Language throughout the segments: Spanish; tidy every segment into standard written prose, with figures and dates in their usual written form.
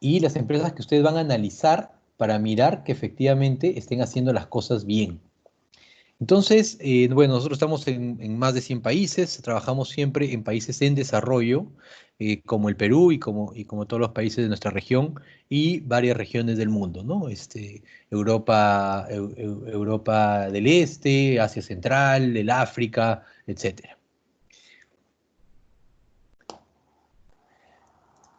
y las empresas que ustedes van a analizar para mirar que efectivamente estén haciendo las cosas bien. Entonces, bueno, nosotros estamos en más de 100 países, trabajamos siempre en países en desarrollo, como el Perú y como todos los países de nuestra región y varias regiones del mundo, ¿no? Europa del Este, Asia Central, el África, etcétera.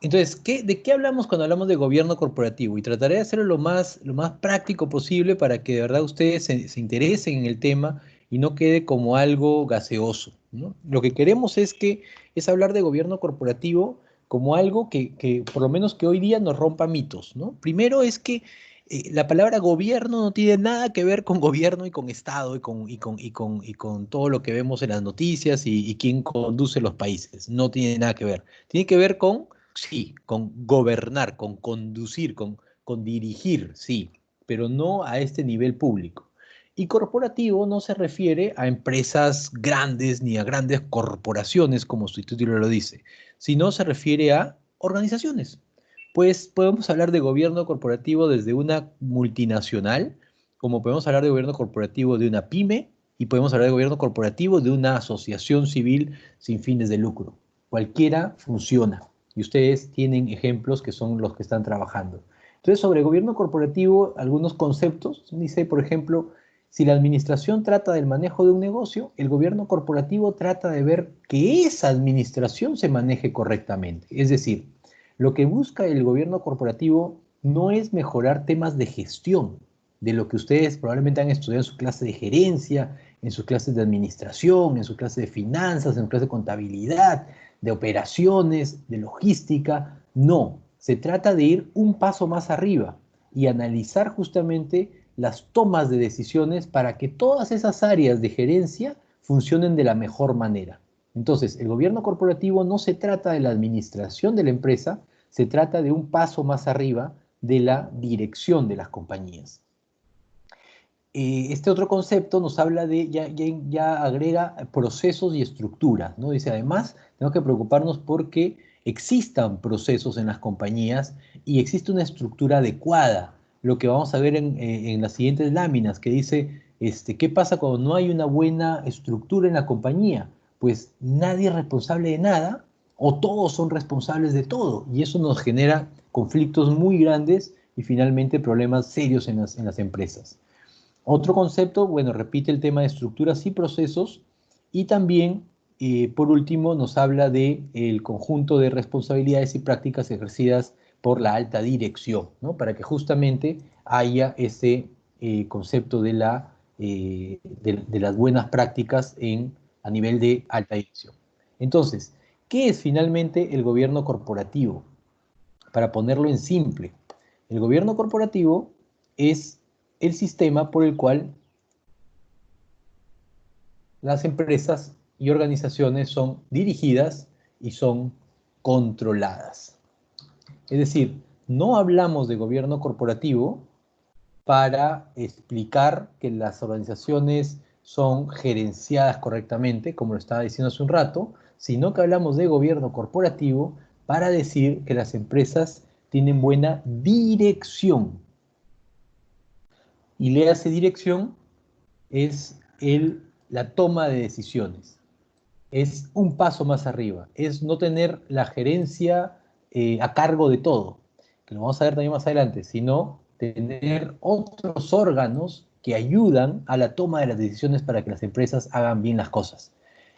Entonces, ¿de qué hablamos cuando hablamos de gobierno corporativo? Y trataré de hacerlo lo más práctico posible para que de verdad ustedes se interesen en el tema y no quede como algo gaseoso, ¿no? Lo que queremos es hablar de gobierno corporativo como algo que por lo menos que hoy día nos rompa mitos, ¿no? Primero es que la palabra gobierno no tiene nada que ver con gobierno y con Estado y con todo lo que vemos en las noticias y quién conduce los países. No tiene nada que ver. Tiene que ver con, sí, con gobernar, con conducir, con dirigir, sí, pero no a este nivel público. Y corporativo no se refiere a empresas grandes ni a grandes corporaciones, como su título lo dice, sino se refiere a organizaciones. Pues podemos hablar de gobierno corporativo desde una multinacional, como podemos hablar de gobierno corporativo de una pyme, y podemos hablar de gobierno corporativo de una asociación civil sin fines de lucro. Cualquiera funciona. Y ustedes tienen ejemplos que son los que están trabajando. Entonces, sobre gobierno corporativo, algunos conceptos. Dice, por ejemplo, si la administración trata del manejo de un negocio, el gobierno corporativo trata de ver que esa administración se maneje correctamente. Es decir, lo que busca el gobierno corporativo no es mejorar temas de gestión, de lo que ustedes probablemente han estudiado en su clase de gerencia, en sus clases de administración, en su clase de finanzas, en su clase de contabilidad, de operaciones, de logística. No, se trata de ir un paso más arriba y analizar justamente las tomas de decisiones para que todas esas áreas de gerencia funcionen de la mejor manera. Entonces, el gobierno corporativo no se trata de la administración de la empresa, se trata de un paso más arriba de la dirección de las compañías. Este otro concepto nos habla de, ya agrega procesos y estructuras, ¿no? Dice, además, tenemos que preocuparnos porque existan procesos en las compañías y existe una estructura adecuada. Lo que vamos a ver en las siguientes láminas, que dice, ¿qué pasa cuando no hay una buena estructura en la compañía? Pues nadie es responsable de nada o todos son responsables de todo y eso nos genera conflictos muy grandes y finalmente problemas serios en las empresas. Otro concepto, bueno, repite el tema de estructuras y procesos y también, por último, nos habla del conjunto de responsabilidades y prácticas ejercidas por la alta dirección, ¿no? Para que justamente haya ese concepto de las buenas prácticas a nivel de alta dirección. Entonces, ¿qué es finalmente el gobierno corporativo? Para ponerlo en simple, el gobierno corporativo es el sistema por el cual las empresas y organizaciones son dirigidas y son controladas. Es decir, no hablamos de gobierno corporativo para explicar que las organizaciones son gerenciadas correctamente, como lo estaba diciendo hace un rato, sino que hablamos de gobierno corporativo para decir que las empresas tienen buena dirección. Y léase dirección es la toma de decisiones. Es un paso más arriba. Es no tener la gerencia a cargo de todo, que lo vamos a ver también más adelante, sino tener otros órganos que ayudan a la toma de las decisiones para que las empresas hagan bien las cosas.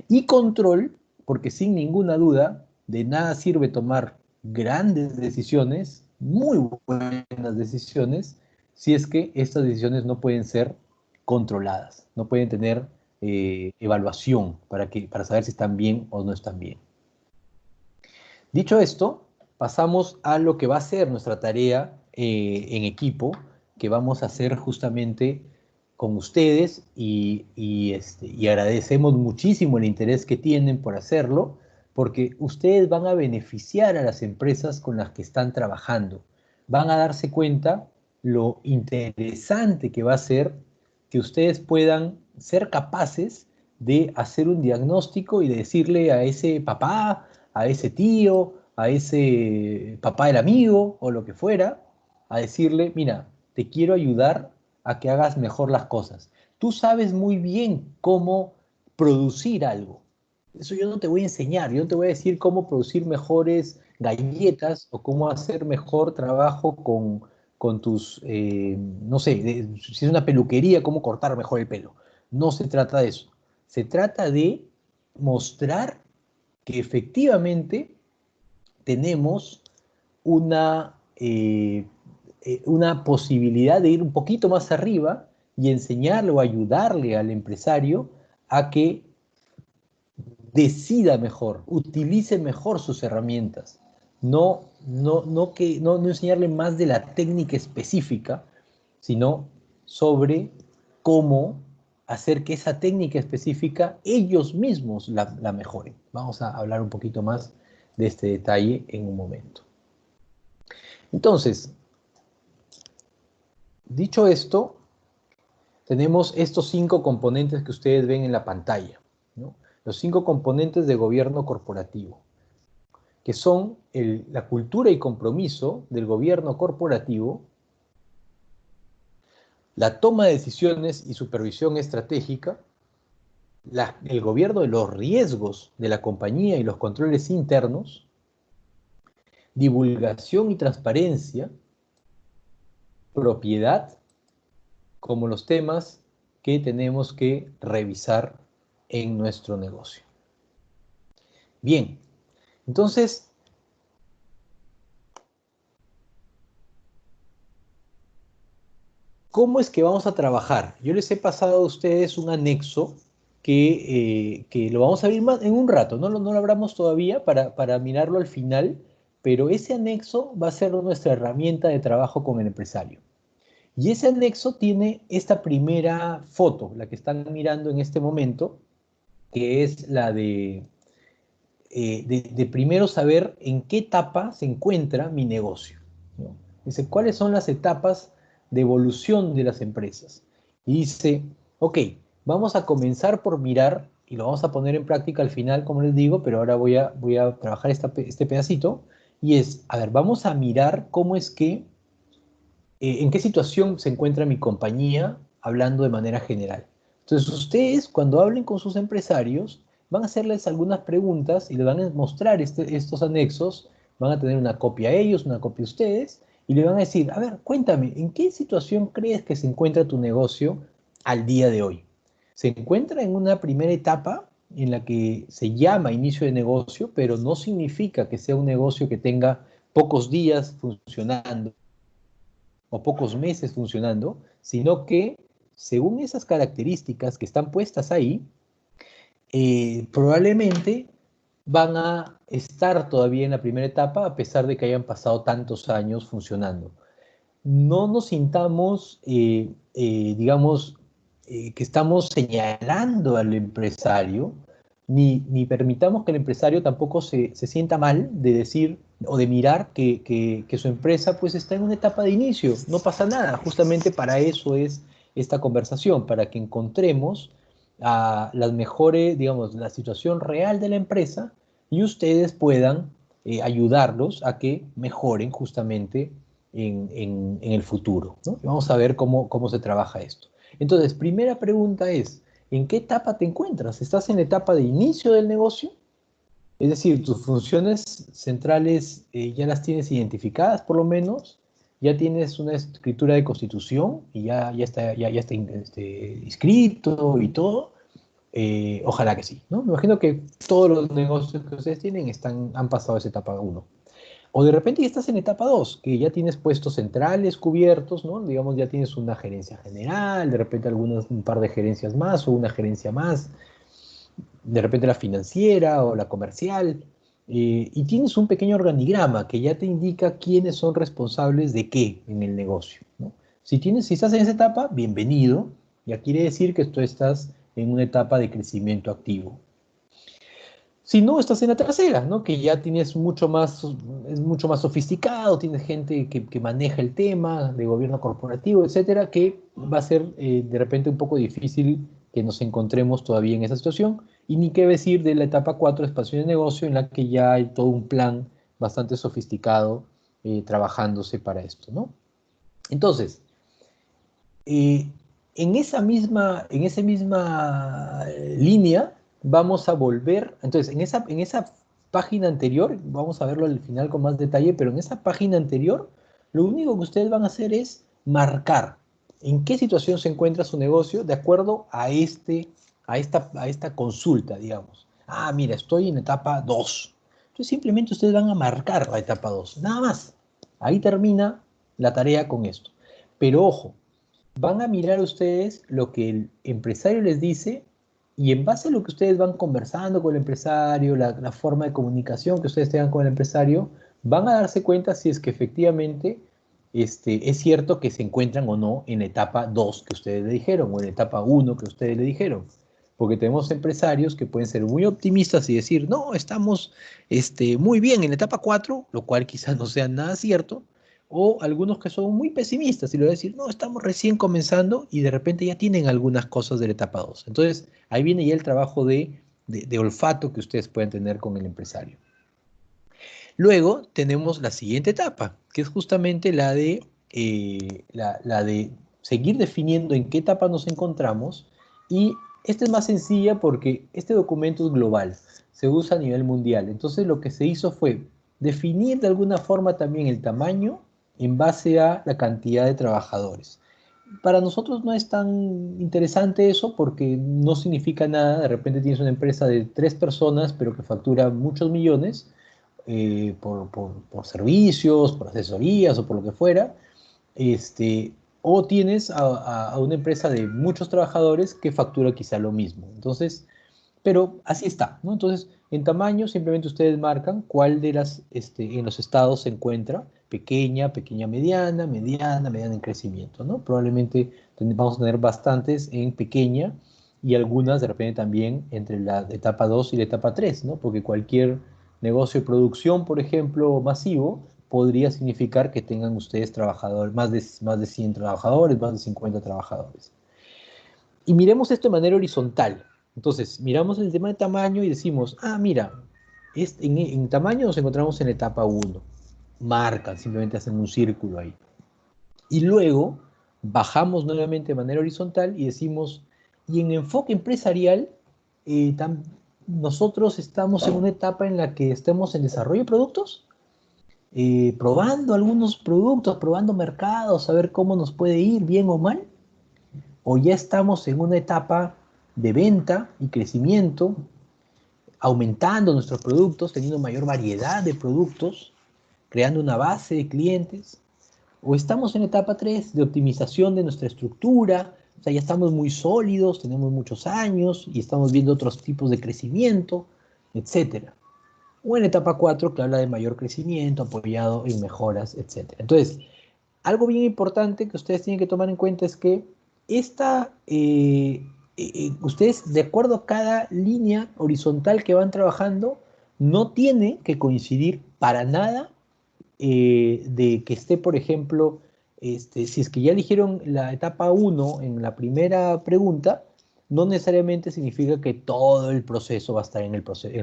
Y control, porque sin ninguna duda, de nada sirve tomar grandes decisiones, muy buenas decisiones, si es que estas decisiones no pueden ser controladas, no pueden tener evaluación para saber si están bien o no están bien. Dicho esto, pasamos a lo que va a ser nuestra tarea en equipo, que vamos a hacer justamente con ustedes y agradecemos muchísimo el interés que tienen por hacerlo, porque ustedes van a beneficiar a las empresas con las que están trabajando. Van a darse cuenta lo interesante que va a ser que ustedes puedan ser capaces de hacer un diagnóstico y de decirle a ese papá, a ese tío, a ese papá del amigo o lo que fuera, a decirle, mira, te quiero ayudar a que hagas mejor las cosas. Tú sabes muy bien cómo producir algo. Eso yo no te voy a enseñar, yo no te voy a decir cómo producir mejores galletas o cómo hacer mejor trabajo con tus, no sé, si es una peluquería, cómo cortar mejor el pelo. No se trata de eso. Se trata de mostrar que efectivamente tenemos una posibilidad de ir un poquito más arriba y enseñarle o ayudarle al empresario a que decida mejor, utilice mejor sus herramientas. No enseñarle más de la técnica específica, sino sobre cómo hacer que esa técnica específica ellos mismos la mejoren. Vamos a hablar un poquito más de este detalle en un momento. Entonces, dicho esto, tenemos estos 5 componentes que ustedes ven en la pantalla, ¿no? Los 5 componentes de gobierno corporativo, que son la cultura y compromiso del gobierno corporativo, la toma de decisiones y supervisión estratégica, el gobierno de los riesgos de la compañía y los controles internos, divulgación y transparencia, propiedad, como los temas que tenemos que revisar en nuestro negocio. Bien, entonces, ¿cómo es que vamos a trabajar? Yo les he pasado a ustedes un anexo que lo vamos a ver más en un rato, no lo abramos todavía para mirarlo al final, pero ese anexo va a ser nuestra herramienta de trabajo con el empresario. Y ese anexo tiene esta primera foto, la que están mirando en este momento, que es la de primero saber en qué etapa se encuentra mi negocio, ¿no? Dice, ¿cuáles son las etapas de evolución de las empresas? Y dice, ok, vamos a comenzar por mirar, y lo vamos a poner en práctica al final, como les digo, pero ahora voy a trabajar este pedacito, y es, a ver, vamos a mirar cómo es que, en qué situación se encuentra mi compañía, hablando de manera general. Entonces, ustedes, cuando hablen con sus empresarios, van a hacerles algunas preguntas y les van a mostrar estos anexos, van a tener una copia a ellos, una copia a ustedes, y le van a decir, a ver, cuéntame, ¿en qué situación crees que se encuentra tu negocio al día de hoy? ¿Se encuentra en una primera etapa en la que se llama inicio de negocio, pero no significa que sea un negocio que tenga pocos días funcionando o pocos meses funcionando, sino que según esas características que están puestas ahí, probablemente van a estar todavía en la primera etapa a pesar de que hayan pasado tantos años funcionando. No nos sintamos, digamos, que estamos señalando al empresario, ni permitamos que el empresario tampoco se sienta mal de decir o de mirar que su empresa pues está en una etapa de inicio. No pasa nada, justamente para eso es esta conversación, para que encontremos las mejores, digamos, la situación real de la empresa y ustedes puedan ayudarlos a que mejoren justamente en el futuro, ¿no? Vamos a ver cómo se trabaja esto. Entonces, primera pregunta es, ¿en qué etapa te encuentras? ¿Estás en la etapa de inicio del negocio? Es decir, tus funciones centrales ya las tienes identificadas por lo menos, ya tienes una escritura de constitución y ya está inscrito y todo. Ojalá que sí, ¿no? Me imagino que todos los negocios que ustedes tienen han pasado esa etapa uno. O de repente ya estás en etapa 2 que ya tienes puestos centrales cubiertos, ¿no? Digamos, ya tienes una gerencia general, de repente un par de gerencias más o una gerencia más, de repente la financiera o la comercial, y tienes un pequeño organigrama que ya te indica quiénes son responsables de qué en el negocio, ¿no? Si estás en esa etapa, bienvenido, ya quiere decir que tú estás en una etapa de crecimiento activo. Si no, estás en la tercera, ¿no? Que ya tienes es mucho más sofisticado, tienes gente que maneja el tema de gobierno corporativo, etcétera, que va a ser de repente un poco difícil que nos encontremos todavía en esa situación. Y ni qué decir de la etapa 4, expansión de negocio, en la que ya hay todo un plan bastante sofisticado trabajándose para esto, ¿no? Entonces, eh, en esa misma línea vamos a volver, entonces en esa página anterior, vamos a verlo al final con más detalle, pero en esa página anterior, lo único que ustedes van a hacer es marcar en qué situación se encuentra su negocio de acuerdo a, a esta consulta, digamos. Ah, mira, estoy en etapa 2. Entonces simplemente ustedes van a marcar la etapa 2, nada más. Ahí termina la tarea con esto. Pero ojo, van a mirar ustedes lo que el empresario les dice y en base a lo que ustedes van conversando con el empresario, la forma de comunicación que ustedes tengan con el empresario, van a darse cuenta si es que efectivamente es cierto que se encuentran o no en etapa 2 que ustedes le dijeron o en etapa 1 que ustedes le dijeron. Porque tenemos empresarios que pueden ser muy optimistas y decir, no, estamos muy bien en la etapa 4, lo cual quizás no sea nada cierto, o algunos que son muy pesimistas y le voy a decir, no, estamos recién comenzando y de repente ya tienen algunas cosas de la etapa 2. Entonces, ahí viene ya el trabajo de olfato que ustedes pueden tener con el empresario. Luego tenemos la siguiente etapa, que es justamente la de seguir definiendo en qué etapa nos encontramos y esta es más sencilla porque este documento es global, se usa a nivel mundial. Entonces lo que se hizo fue definir de alguna forma también el tamaño en base a la cantidad de trabajadores. Para nosotros no es tan interesante eso porque no significa nada. De repente tienes una empresa de 3 personas pero que factura muchos millones por servicios, por asesorías o por lo que fuera, o tienes a una empresa de muchos trabajadores que factura quizá lo mismo. Entonces, pero así está, ¿no? Entonces, en tamaño simplemente ustedes marcan cuál de las en los estados se encuentra, pequeña, pequeña, mediana, mediana, mediana en crecimiento, ¿no? Probablemente vamos a tener bastantes en pequeña y algunas de repente también entre la etapa 2 y la etapa 3, ¿no? Porque cualquier negocio de producción, por ejemplo, masivo, podría significar que tengan ustedes trabajadores, más de 100 trabajadores, más de 50 trabajadores. Y miremos esto de manera horizontal. Entonces, miramos el tema de tamaño y decimos, ah, mira, en tamaño nos encontramos en la etapa 1. Marcan, simplemente hacen un círculo ahí. Y luego bajamos nuevamente de manera horizontal y decimos, y en enfoque empresarial, nosotros estamos en una etapa en la que estemos en desarrollo de productos, probando algunos productos, probando mercados, a ver cómo nos puede ir, bien o mal, o ya estamos en una etapa de venta y crecimiento, aumentando nuestros productos, teniendo mayor variedad de productos, creando una base de clientes, o estamos en etapa 3 de optimización de nuestra estructura, o sea, ya estamos muy sólidos, tenemos muchos años y estamos viendo otros tipos de crecimiento, etcétera. O en etapa 4 que habla de mayor crecimiento apoyado en mejoras, etcétera. Entonces, algo bien importante que ustedes tienen que tomar en cuenta es que ustedes, de acuerdo a cada línea horizontal que van trabajando, no tiene que coincidir para nada de que esté, por ejemplo, si es que ya eligieron la etapa 1 en la primera pregunta, no necesariamente significa que todo el proceso va a estar en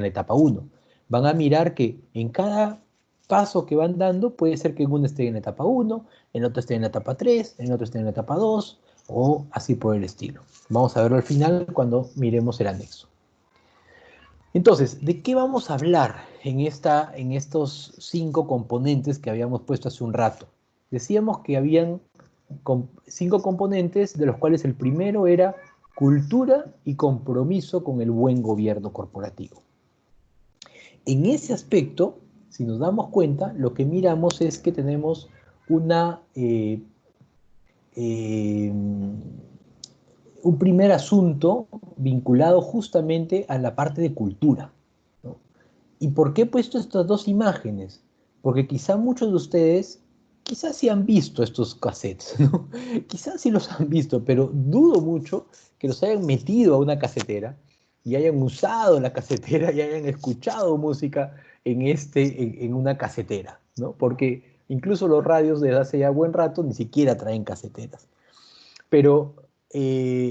la etapa 1. Van a mirar que en cada paso que van dando, puede ser que en uno esté en la etapa 1, en otro esté en la etapa 3, en otro esté en la etapa 2, o así por el estilo. Vamos a verlo al final cuando miremos el anexo. Entonces, ¿de qué vamos a hablar en estos 5 componentes que habíamos puesto hace un rato? Decíamos que habían 5 componentes, de los cuales el primero era cultura y compromiso con el buen gobierno corporativo. En ese aspecto, si nos damos cuenta, lo que miramos es que tenemos eh, un primer asunto vinculado justamente a la parte de cultura, ¿no? ¿Y por qué he puesto estas dos imágenes? Porque quizá muchos de ustedes, quizás sí han visto estos cassettes, ¿no? Quizás sí los han visto, pero dudo mucho que los hayan metido a una casetera y hayan usado la casetera y hayan escuchado música en una casetera, ¿no? Porque incluso los radios desde hace ya buen rato ni siquiera traen caseteras. Pero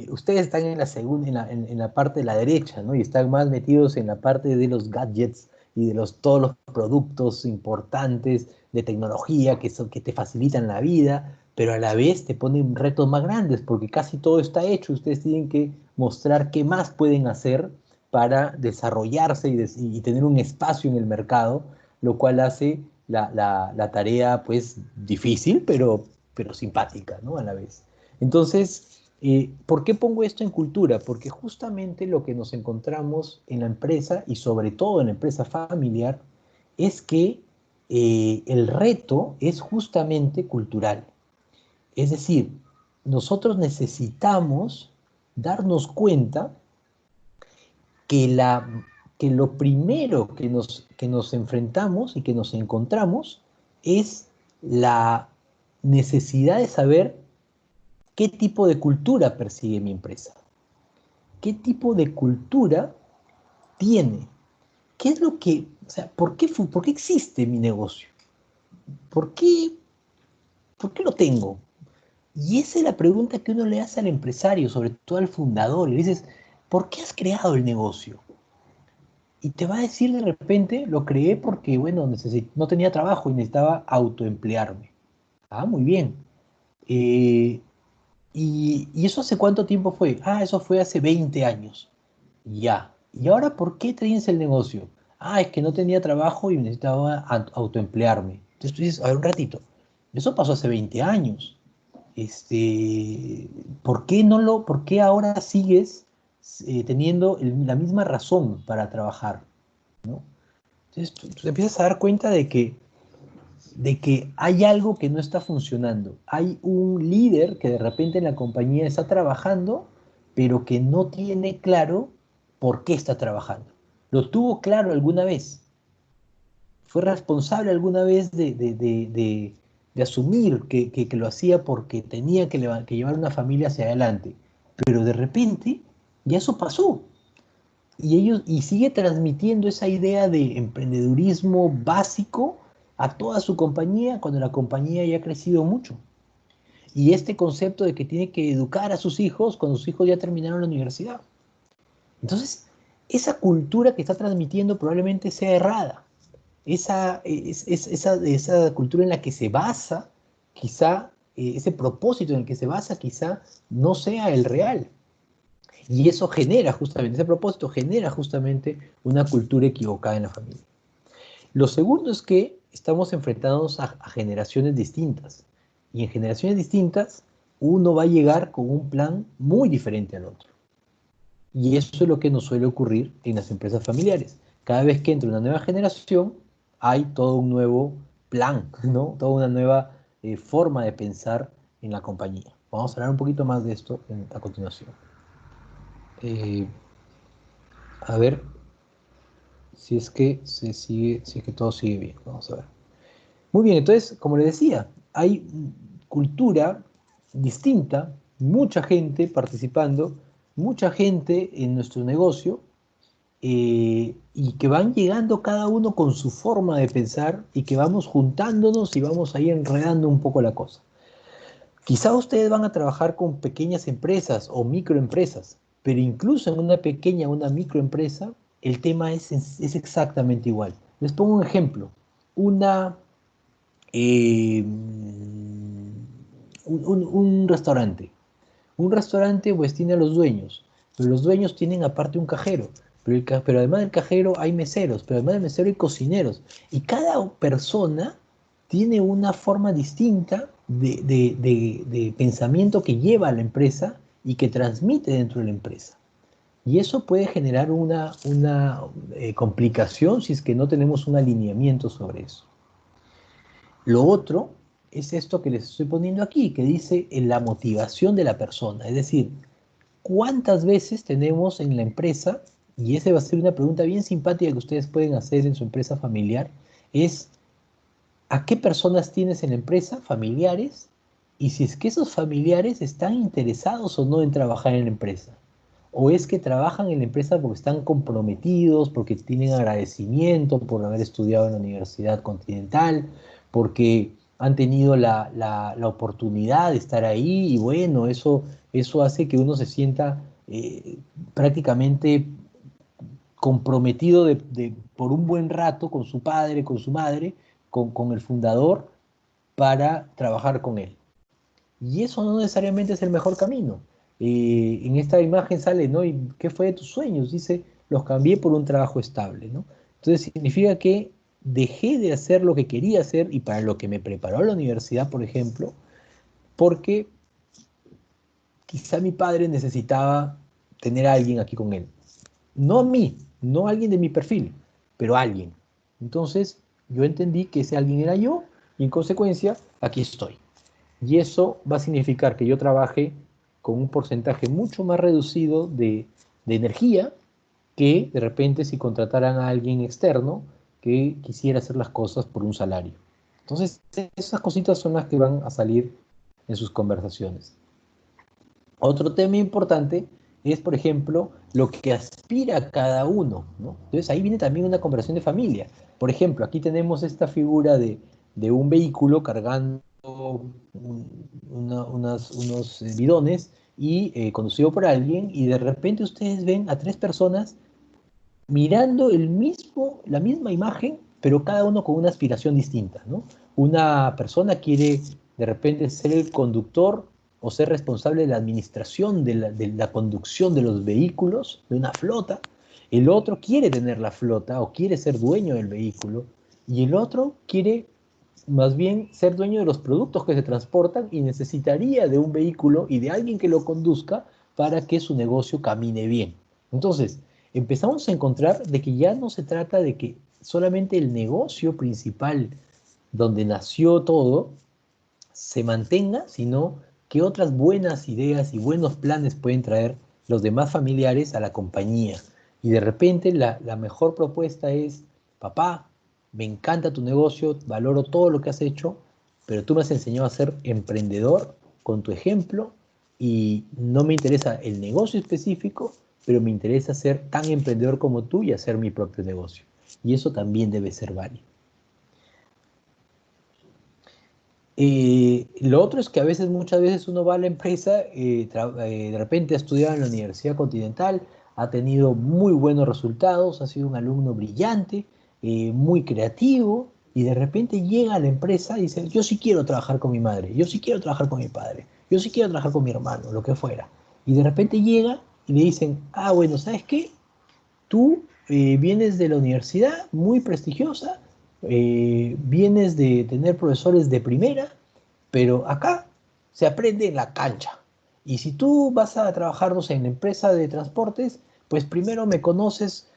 ustedes están en la segunda, en la parte de la derecha, ¿no? Y están más metidos en la parte de los gadgets y de todos los productos importantes de tecnología que te facilitan la vida, pero a la vez te ponen retos más grandes porque casi todo está hecho. Ustedes tienen que mostrar qué más pueden hacer para desarrollarse y tener un espacio en el mercado, lo cual hace la tarea pues difícil, pero simpática, ¿no? A la vez. Entonces, ¿por qué pongo esto en cultura? Porque justamente lo que nos encontramos en la empresa y sobre todo en la empresa familiar es que el reto es justamente cultural. Es decir, nosotros necesitamos darnos cuenta que, que lo primero que nos enfrentamos y que nos encontramos es la necesidad de saber qué tipo de cultura persigue mi empresa, qué tipo de cultura tiene, qué es lo que, o sea, por qué existe mi negocio? ¿Por qué, ¿Por qué lo tengo? Y esa es la pregunta que uno le hace al empresario, sobre todo al fundador, y le dices, ¿por qué has creado el negocio? Y te va a decir de repente, lo creé porque, bueno, no tenía trabajo y necesitaba autoemplearme. Ah, muy bien. Eh, ¿Y eso hace cuánto tiempo fue? Ah, eso fue hace 20 años. Ya. ¿Y ahora por qué tienes el negocio? Ah, es que no tenía trabajo y necesitaba autoemplearme. Entonces tú dices, a ver un ratito, eso pasó hace 20 años. ¿Por qué ahora sigues teniendo la misma razón para trabajar? ¿No? Entonces tú te empiezas a dar cuenta de que hay algo que no está funcionando. Hay un líder que de repente en la compañía está trabajando, pero que no tiene claro por qué está trabajando. ¿Lo tuvo claro alguna vez? ¿Fue responsable alguna vez de asumir que lo hacía porque tenía que llevar una familia hacia adelante? Pero de repente ya eso pasó. Y sigue transmitiendo esa idea de emprendedurismo básico a toda su compañía cuando la compañía ya ha crecido mucho. Y este concepto de que tiene que educar a sus hijos cuando sus hijos ya terminaron la universidad. Entonces, esa cultura que está transmitiendo probablemente sea errada. Esa cultura en la que se basa, quizá, ese propósito en el que se basa, quizá no sea el real. Y eso genera justamente, ese propósito genera justamente una cultura equivocada en la familia. Lo segundo es que estamos enfrentados a generaciones distintas. Y en generaciones distintas, uno va a llegar con un plan muy diferente al otro. Y eso es lo que nos suele ocurrir en las empresas familiares. Cada vez que entra una nueva generación, hay todo un nuevo plan, ¿no? Toda una nueva forma de pensar en la compañía. Vamos a hablar un poquito más de esto a continuación. Eh, a ver, si es que se sigue, si es que todo sigue bien. Vamos a ver. Muy bien, entonces, como le decía, hay cultura distinta, mucha gente participando, mucha gente en nuestro negocio, y que van llegando cada uno con su forma de pensar y que vamos juntándonos y vamos ahí enredando un poco la cosa. Quizá ustedes van a trabajar con pequeñas empresas o microempresas, pero incluso en una pequeña, una microempresa, el tema es exactamente igual. Les pongo un ejemplo. Una, un restaurante. Un restaurante pues tiene a los dueños, pero los dueños tienen aparte un cajero, pero además del cajero hay meseros, pero además del mesero hay cocineros. Y cada persona tiene una forma distinta de pensamiento que lleva a la empresa y que transmite dentro de la empresa. Y eso puede generar una complicación si es que no tenemos un alineamiento sobre eso. Lo otro es esto que les estoy poniendo aquí, que dice en la motivación de la persona. Es decir, ¿cuántas veces tenemos en la empresa, y esa va a ser una pregunta bien simpática que ustedes pueden hacer en su empresa familiar, es ¿a qué personas tienes en la empresa, familiares? Y si es que esos familiares están interesados o no en trabajar en la empresa. O es que trabajan en la empresa porque están comprometidos, porque tienen agradecimiento por haber estudiado en la Universidad Continental, porque han tenido la oportunidad de estar ahí y bueno, eso hace que uno se sienta prácticamente comprometido por un buen rato con su padre, con su madre, con el fundador, para trabajar con él. Y eso no necesariamente es el mejor camino. En esta imagen sale, ¿no? ¿Y qué fue de tus sueños? Dice, los cambié por un trabajo estable, ¿no? Entonces significa que dejé de hacer lo que quería hacer y para lo que me preparó a la universidad, por ejemplo, porque quizá mi padre necesitaba tener a alguien aquí con él. No a mí, no a alguien de mi perfil, pero a alguien. Entonces yo entendí que ese alguien era yo y en consecuencia aquí estoy. Y eso va a significar que yo trabaje con un porcentaje mucho más reducido de energía que de repente si contrataran a alguien externo que quisiera hacer las cosas por un salario. Entonces, esas cositas son las que van a salir en sus conversaciones. Otro tema importante es, por ejemplo, lo que aspira cada uno, ¿no? Entonces ahí viene también una conversación de familia. Por ejemplo, aquí tenemos esta figura de un vehículo cargando unos bidones y conducido por alguien y de repente ustedes ven a tres personas mirando la misma imagen, pero cada uno con una aspiración distinta, ¿no? Una persona quiere de repente ser el conductor o ser responsable de la administración de la conducción de los vehículos, de una flota. El otro quiere tener la flota o quiere ser dueño del vehículo. Y el otro quiere más bien ser dueño de los productos que se transportan y necesitaría de un vehículo y de alguien que lo conduzca para que su negocio camine bien. Entonces, empezamos a encontrar de que ya no se trata de que solamente el negocio principal donde nació todo se mantenga, sino que otras buenas ideas y buenos planes pueden traer los demás familiares a la compañía. Y de repente la mejor propuesta es, papá, me encanta tu negocio, valoro todo lo que has hecho, pero tú me has enseñado a ser emprendedor con tu ejemplo y no me interesa el negocio específico, pero me interesa ser tan emprendedor como tú y hacer mi propio negocio. Y eso también debe ser válido. Lo otro es que a veces, muchas veces uno va a la empresa, de repente ha estudiado en la Universidad Continental, ha tenido muy buenos resultados, ha sido un alumno brillante, muy creativo, y de repente llega a la empresa y dice, yo sí quiero trabajar con mi madre, yo sí quiero trabajar con mi padre, yo sí quiero trabajar con mi hermano, lo que fuera. Y de repente llega y le dicen, ah, bueno, ¿sabes qué? Tú vienes de la universidad muy prestigiosa, vienes de tener profesores de primera, pero acá se aprende en la cancha. Y si tú vas a trabajar, no sé, en la empresa de transportes, pues primero me conoces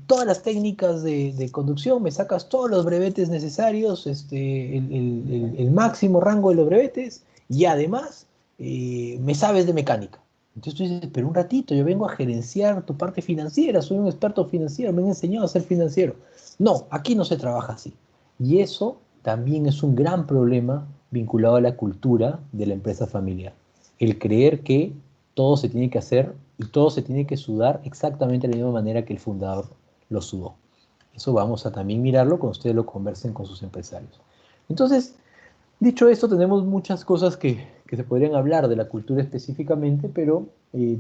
todas las técnicas de conducción, me sacas todos los brevetes necesarios, el máximo rango de los brevetes, y además me sabes de mecánica. Entonces tú dices, pero un ratito, yo vengo a gerenciar tu parte financiera, soy un experto financiero, me han enseñado a ser financiero. No, aquí no se trabaja así. Y eso también es un gran problema vinculado a la cultura de la empresa familiar. El creer que todo se tiene que hacer y todo se tiene que sudar exactamente de la misma manera que el fundador lo sudó. Eso vamos a también mirarlo cuando ustedes lo conversen con sus empresarios. Entonces, dicho esto, tenemos muchas cosas que se podrían hablar de la cultura específicamente, pero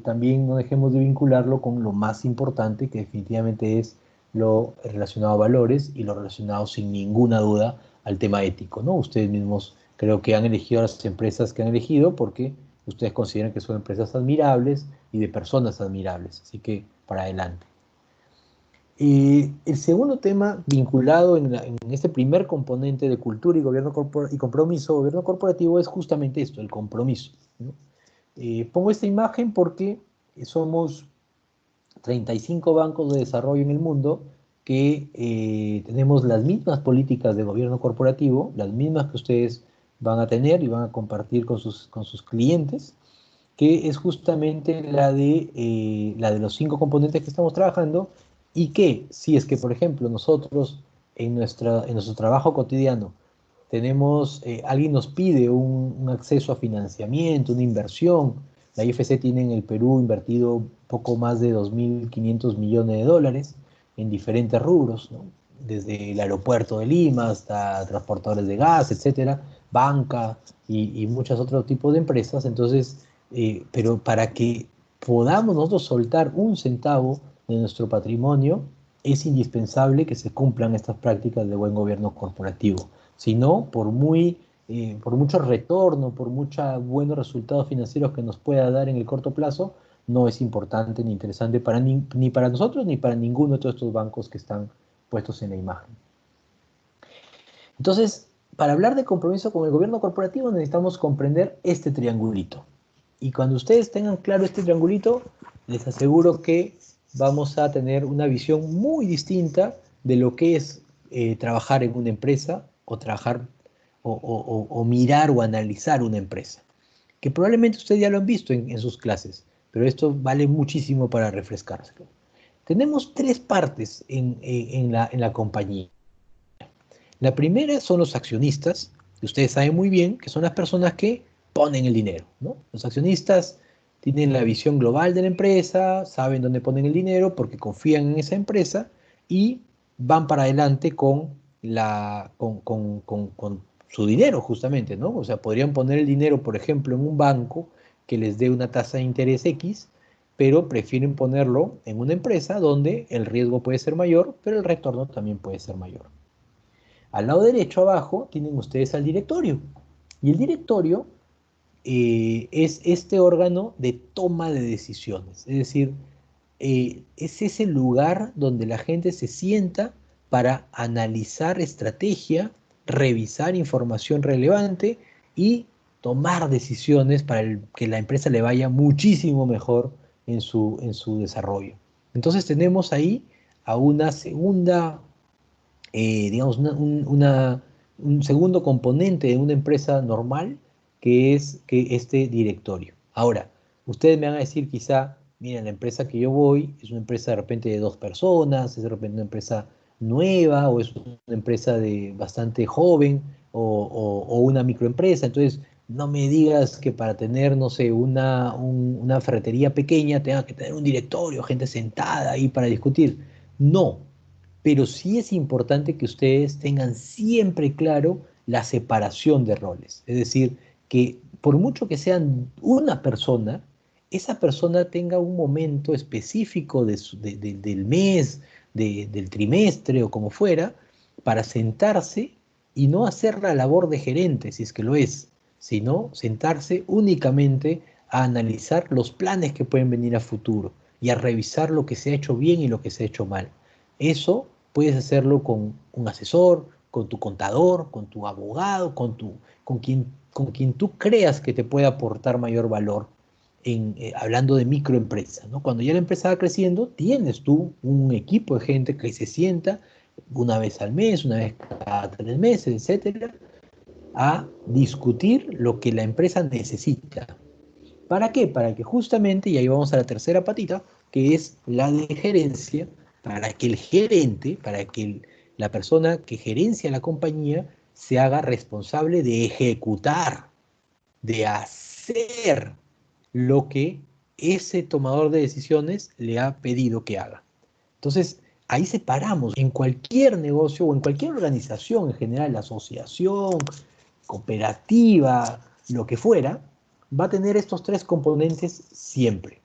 también no dejemos de vincularlo con lo más importante, que definitivamente es lo relacionado a valores y lo relacionado sin ninguna duda al tema ético, ¿no? Ustedes mismos creo que han elegido a las empresas que han elegido porque ustedes consideran que son empresas admirables y de personas admirables, así que para adelante. El segundo tema vinculado en este primer componente de cultura y y compromiso, gobierno corporativo, es justamente esto, el compromiso, ¿no? Pongo esta imagen porque somos 35 bancos de desarrollo en el mundo que tenemos las mismas políticas de gobierno corporativo, las mismas que ustedes van a tener y van a compartir con sus clientes, que es justamente la de los 5 componentes que estamos trabajando y que si es que, por ejemplo, nosotros en nuestro trabajo cotidiano alguien nos pide un acceso a financiamiento, una inversión, la IFC tiene en el Perú invertido poco más de 2.500 millones de dólares en diferentes rubros, ¿no? Desde el aeropuerto de Lima hasta transportadores de gas, etcétera, banca y muchos otros tipos de empresas. Entonces, pero para que podamos nosotros soltar un centavo de nuestro patrimonio, es indispensable que se cumplan estas prácticas de buen gobierno corporativo. Si no, por mucho retorno, por muchos buenos resultados financieros que nos pueda dar en el corto plazo, no es importante ni interesante ni para nosotros ni para ninguno de todos estos bancos que están puestos en la imagen. Entonces, para hablar de compromiso con el gobierno corporativo necesitamos comprender este triangulito. Y cuando ustedes tengan claro este triangulito, les aseguro que vamos a tener una visión muy distinta de lo que es trabajar en una empresa o trabajar o mirar o analizar una empresa. Que probablemente ustedes ya lo han visto en sus clases, pero esto vale muchísimo para refrescarse. Tenemos tres partes en la compañía. La primera son los accionistas, que ustedes saben muy bien que son las personas que ponen el dinero, ¿no? Los accionistas tienen la visión global de la empresa, saben dónde ponen el dinero porque confían en esa empresa y van para adelante con su dinero, justamente, ¿no? O sea, podrían poner el dinero, por ejemplo, en un banco que les dé una tasa de interés X, pero prefieren ponerlo en una empresa donde el riesgo puede ser mayor, pero el retorno también puede ser mayor. Al lado derecho abajo tienen ustedes al directorio. Y el directorio es este órgano de toma de decisiones. Es decir, es ese lugar donde la gente se sienta para analizar estrategia, revisar información relevante y tomar decisiones para que la empresa le vaya muchísimo mejor en su desarrollo. Entonces tenemos ahí a una segunda digamos, un segundo componente de una empresa normal, que es que este directorio. Ahora, ustedes me van a decir quizá, miren, la empresa que yo voy es una empresa de repente de 2 personas, es de repente una empresa nueva, o es una empresa de bastante joven, o una microempresa. Entonces, no me digas que para tener, no sé, una ferretería pequeña tenga que tener un directorio, gente sentada ahí para discutir. No, pero sí es importante que ustedes tengan siempre claro la separación de roles. Es decir, que por mucho que sean una persona, esa persona tenga un momento específico del mes, del trimestre o como fuera, para sentarse y no hacer la labor de gerente, si es que lo es, sino sentarse únicamente a analizar los planes que pueden venir a futuro y a revisar lo que se ha hecho bien y lo que se ha hecho mal. Eso puedes hacerlo con un asesor, con tu contador, con tu abogado, con quien tú creas que te puede aportar mayor valor hablando de microempresas, ¿no? Cuando ya la empresa va creciendo, tienes tú un equipo de gente que se sienta una vez al mes, una vez cada 3 meses, etcétera, a discutir lo que la empresa necesita. ¿Para qué? Para que justamente, y ahí vamos a la tercera patita, que es la de gerencia, para que el gerente, la persona que gerencia la compañía, se haga responsable de ejecutar, de hacer lo que ese tomador de decisiones le ha pedido que haga. Entonces, ahí separamos en cualquier negocio o en cualquier organización en general, asociación, cooperativa, lo que fuera, va a tener estos tres componentes siempre.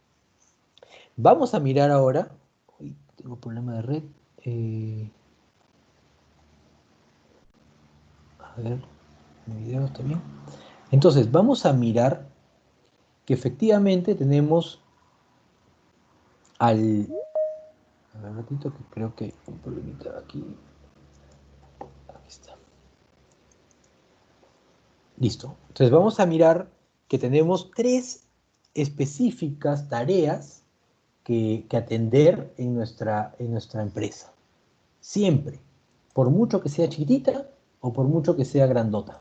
Vamos a mirar ahora. Uy, tengo problema de red. A ver, mi video está bien. Entonces, vamos a mirar que efectivamente tenemos al... A ver, un ratito que creo que hay un problemita aquí. Aquí está. Listo. Entonces vamos a mirar que tenemos tres específicas tareas que atender en nuestra empresa. Siempre. Por mucho que sea chiquitita o por mucho que sea grandota.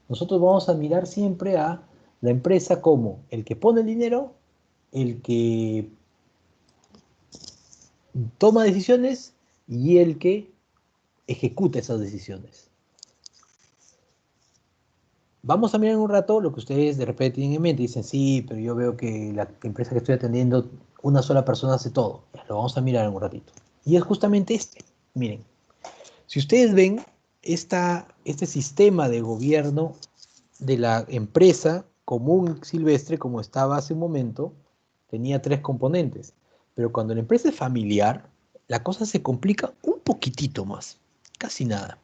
Nosotros vamos a mirar siempre a la empresa como el que pone el dinero, el que toma decisiones y el que ejecuta esas decisiones. Vamos a mirar en un rato lo que ustedes de repente tienen en mente. Dicen, sí, pero yo veo que la empresa que estoy atendiendo, una sola persona hace todo. Ya, lo vamos a mirar en un ratito. Y es justamente este. Miren, si ustedes ven este sistema de gobierno de la empresa común silvestre, como estaba hace un momento, tenía tres componentes. Pero cuando la empresa es familiar, la cosa se complica un poquitito más, casi nada.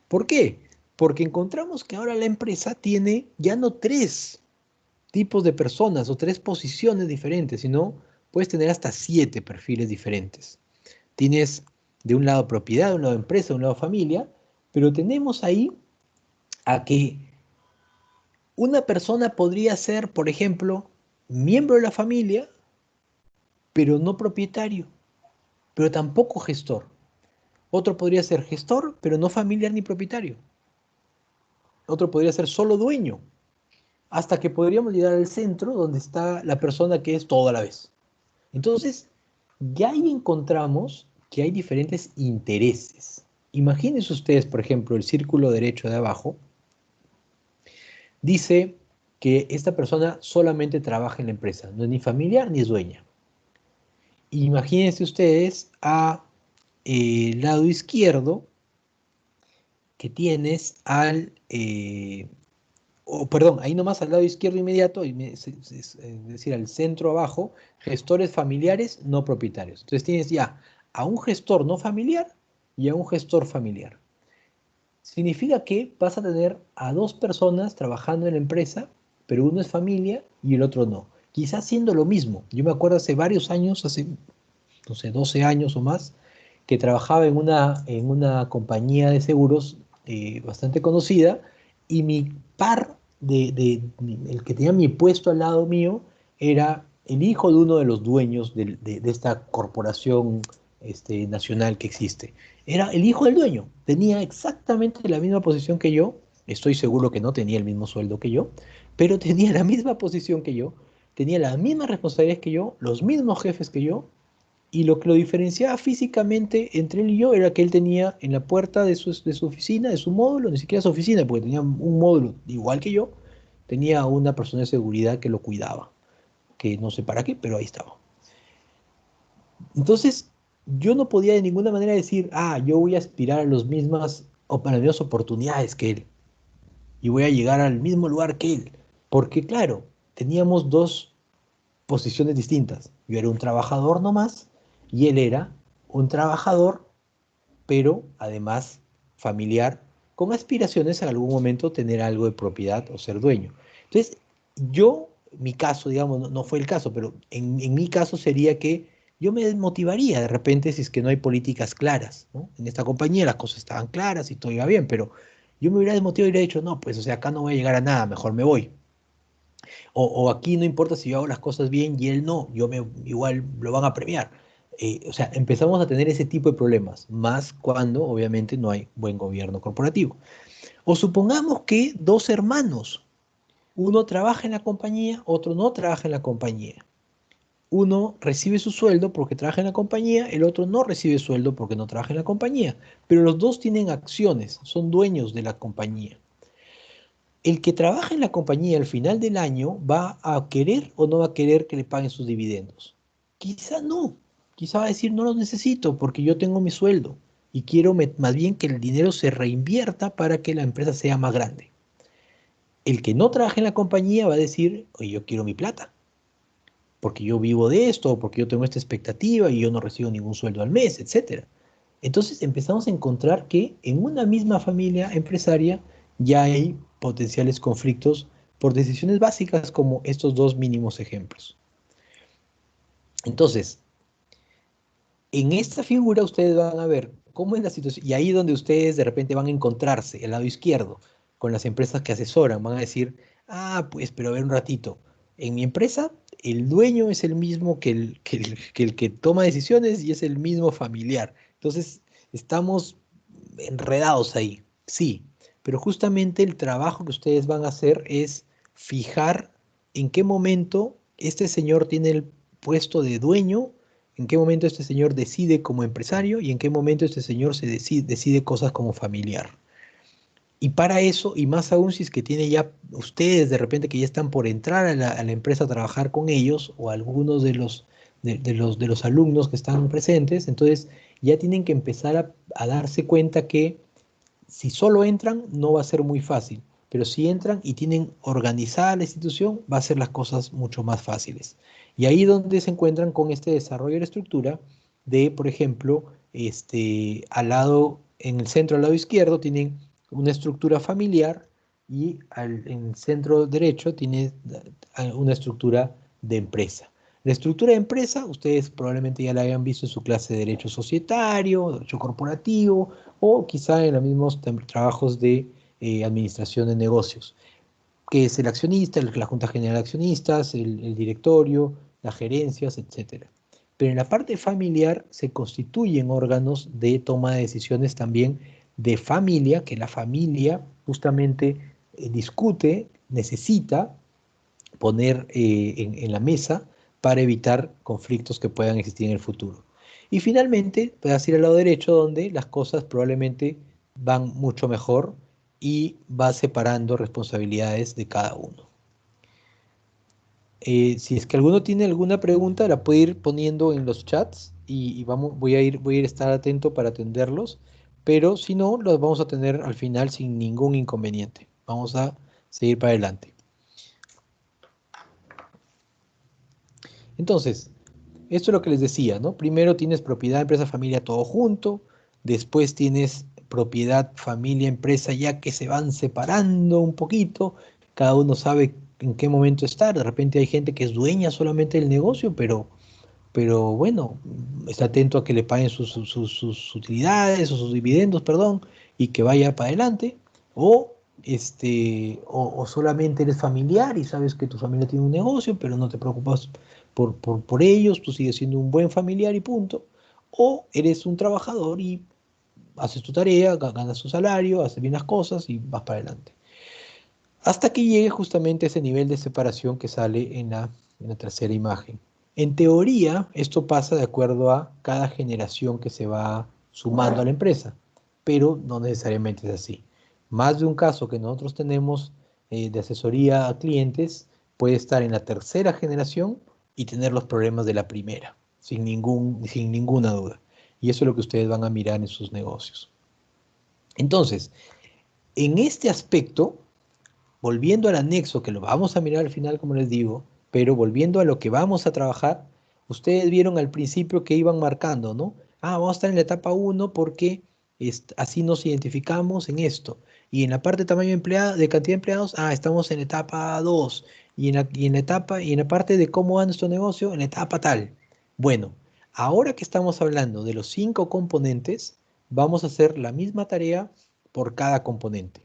¿Por qué? Porque encontramos que ahora la empresa tiene ya no tres tipos de personas o tres posiciones diferentes, sino puedes tener hasta 7 perfiles diferentes. Tienes de un lado propiedad, de un lado empresa, de un lado familia, pero tenemos ahí a que una persona podría ser, por ejemplo, miembro de la familia, pero no propietario, pero tampoco gestor. Otro podría ser gestor, pero no familiar ni propietario. Otro podría ser solo dueño, hasta que podríamos llegar al centro donde está la persona que es todo a la vez. Entonces, ya ahí encontramos que hay diferentes intereses. Imagínense ustedes, por ejemplo, el círculo derecho de abajo, dice que esta persona solamente trabaja en la empresa, no es ni familiar ni es dueña. Imagínense ustedes a el lado izquierdo que tienes perdón, ahí nomás al lado izquierdo inmediato, es decir, al centro abajo, gestores familiares no propietarios. Entonces tienes ya a un gestor no familiar y a un gestor familiar. Significa que vas a tener a dos personas trabajando en la empresa, pero uno es familia y el otro no. Quizás siendo lo mismo. Yo me acuerdo hace varios años, hace, no sé, 12 años o más, que trabajaba en una compañía de seguros bastante conocida y mi par el que tenía mi puesto al lado mío, era el hijo de uno de los dueños de esta corporación nacional que existe. Era el hijo del dueño, tenía exactamente la misma posición que yo, estoy seguro que no tenía el mismo sueldo que yo, pero tenía la misma posición que yo, tenía las mismas responsabilidades que yo, los mismos jefes que yo, y lo que lo diferenciaba físicamente entre él y yo era que él tenía en la puerta de su oficina, de su módulo, ni siquiera su oficina, porque tenía un módulo igual que yo, tenía una persona de seguridad que lo cuidaba, que no sé para qué, pero ahí estaba. Entonces, yo no podía de ninguna manera decir, yo voy a aspirar a a las mismas oportunidades que él, y voy a llegar al mismo lugar que él, porque claro, teníamos dos posiciones distintas. Yo era un trabajador nomás, y él era un trabajador pero además familiar, con aspiraciones en algún momento tener algo de propiedad o ser dueño. Entonces, mi caso, digamos, no fue el caso, pero en mi caso sería que yo me desmotivaría de repente si es que no hay políticas claras, ¿no? En esta compañía las cosas estaban claras y todo iba bien, pero yo me hubiera desmotivado y hubiera dicho, no, pues, o sea, acá no voy a llegar a nada, mejor me voy. O aquí no importa si yo hago las cosas bien y él no, igual lo van a premiar. O sea, empezamos a tener ese tipo de problemas, más cuando obviamente no hay buen gobierno corporativo. O supongamos que dos hermanos, uno trabaja en la compañía, otro no trabaja en la compañía. Uno recibe su sueldo porque trabaja en la compañía, el otro no recibe sueldo porque no trabaja en la compañía, pero los dos tienen acciones, son dueños de la compañía. El que trabaja en la compañía al final del año va a querer o no va a querer que le paguen sus dividendos. Quizá no, quizá va a decir no los necesito porque yo tengo mi sueldo y quiero más bien que el dinero se reinvierta para que la empresa sea más grande. El que no trabaja en la compañía va a decir, oye, yo quiero mi plata porque yo vivo de esto, o porque yo tengo esta expectativa y yo no recibo ningún sueldo al mes, etcétera. Entonces empezamos a encontrar que en una misma familia empresaria ya hay potenciales conflictos por decisiones básicas como estos dos mínimos ejemplos. Entonces, en esta figura ustedes van a ver cómo es la situación, y ahí donde ustedes de repente van a encontrarse, el lado izquierdo, con las empresas que asesoran, van a decir, pues, pero a ver un ratito, en mi empresa el dueño es el mismo que el que toma decisiones y es el mismo familiar. Entonces, estamos enredados ahí, sí, pero justamente el trabajo que ustedes van a hacer es fijar en qué momento este señor tiene el puesto de dueño, en qué momento este señor decide como empresario y en qué momento este señor decide cosas como familiar. Y para eso, y más aún si es que tiene ya ustedes de repente que ya están por entrar a la empresa a trabajar con ellos o algunos de los alumnos que están presentes, entonces ya tienen que empezar a darse cuenta que si solo entran no va a ser muy fácil, pero si entran y tienen organizada la institución, va a ser las cosas mucho más fáciles. Y ahí donde se encuentran con este desarrollo de la estructura de, por ejemplo, al lado, en el centro al lado izquierdo tienen una estructura familiar y en el centro derecho tiene una estructura de empresa. La estructura de empresa, ustedes probablemente ya la hayan visto en su clase de derecho societario, derecho corporativo, o quizá en los mismos trabajos de administración de negocios, que es el accionista, la Junta General de Accionistas, el directorio, las gerencias, etcétera. Pero en la parte familiar se constituyen órganos de toma de decisiones también de familia, que la familia justamente discute, necesita poner en la mesa para evitar conflictos que puedan existir en el futuro. Y finalmente, puedes ir al lado derecho donde las cosas probablemente van mucho mejor y va separando responsabilidades de cada uno. Si es que alguno tiene alguna pregunta, la puede ir poniendo en los chats y vamos, voy a ir a estar atento para atenderlos, pero si no, los vamos a tener al final sin ningún inconveniente. Vamos a seguir para adelante. Entonces, esto es lo que les decía, ¿no? Primero tienes propiedad, empresa, familia, todo junto. Después tienes propiedad, familia, empresa, ya que se van separando un poquito. Cada uno sabe en qué momento estar. De repente hay gente que es dueña solamente del negocio, pero bueno, está atento a que le paguen sus utilidades o sus dividendos, perdón, y que vaya para adelante. O, o solamente eres familiar y sabes que tu familia tiene un negocio, pero no te preocupas por ellos, tú sigues siendo un buen familiar y punto. O eres un trabajador y haces tu tarea, ganas tu salario, haces bien las cosas y vas para adelante. Hasta que llegue justamente a ese nivel de separación que sale en la tercera imagen. En teoría, esto pasa de acuerdo a cada generación que se va sumando a la empresa, pero no necesariamente es así. Más de un caso que nosotros tenemos de asesoría a clientes puede estar en la tercera generación y tener los problemas de la primera, sin ninguna duda. Y eso es lo que ustedes van a mirar en sus negocios. Entonces, en este aspecto, volviendo al anexo, que lo vamos a mirar al final, como les digo, pero volviendo a lo que vamos a trabajar, ustedes vieron al principio que iban marcando, ¿no? Ah, vamos a estar en la etapa uno porque así nos identificamos en esto. Y en la parte de tamaño de empleado, de cantidad de empleados, estamos en etapa 2. Y en la parte de cómo va nuestro negocio, en la etapa tal. Bueno, ahora que estamos hablando de los 5 componentes, vamos a hacer la misma tarea por cada componente.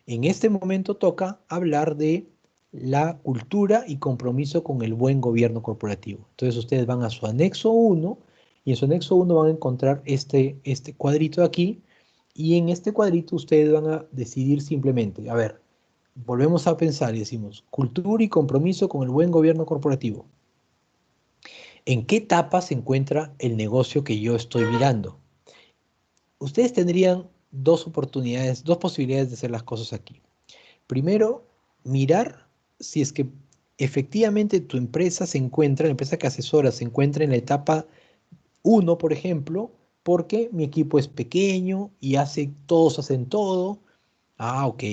En este momento toca hablar de la cultura y compromiso con el buen gobierno corporativo. Entonces ustedes van a su anexo 1 y en su anexo 1 van a encontrar este cuadrito de aquí y en este cuadrito ustedes van a decidir simplemente, a ver, volvemos a pensar y decimos, cultura y compromiso con el buen gobierno corporativo. ¿En qué etapa se encuentra el negocio que yo estoy mirando? Ustedes tendrían dos oportunidades, dos posibilidades de hacer las cosas aquí. Primero, mirar si es que efectivamente tu empresa se encuentra, la empresa que asesora se encuentra en la etapa uno, por ejemplo, porque mi equipo es pequeño y todos hacen todo. Ok.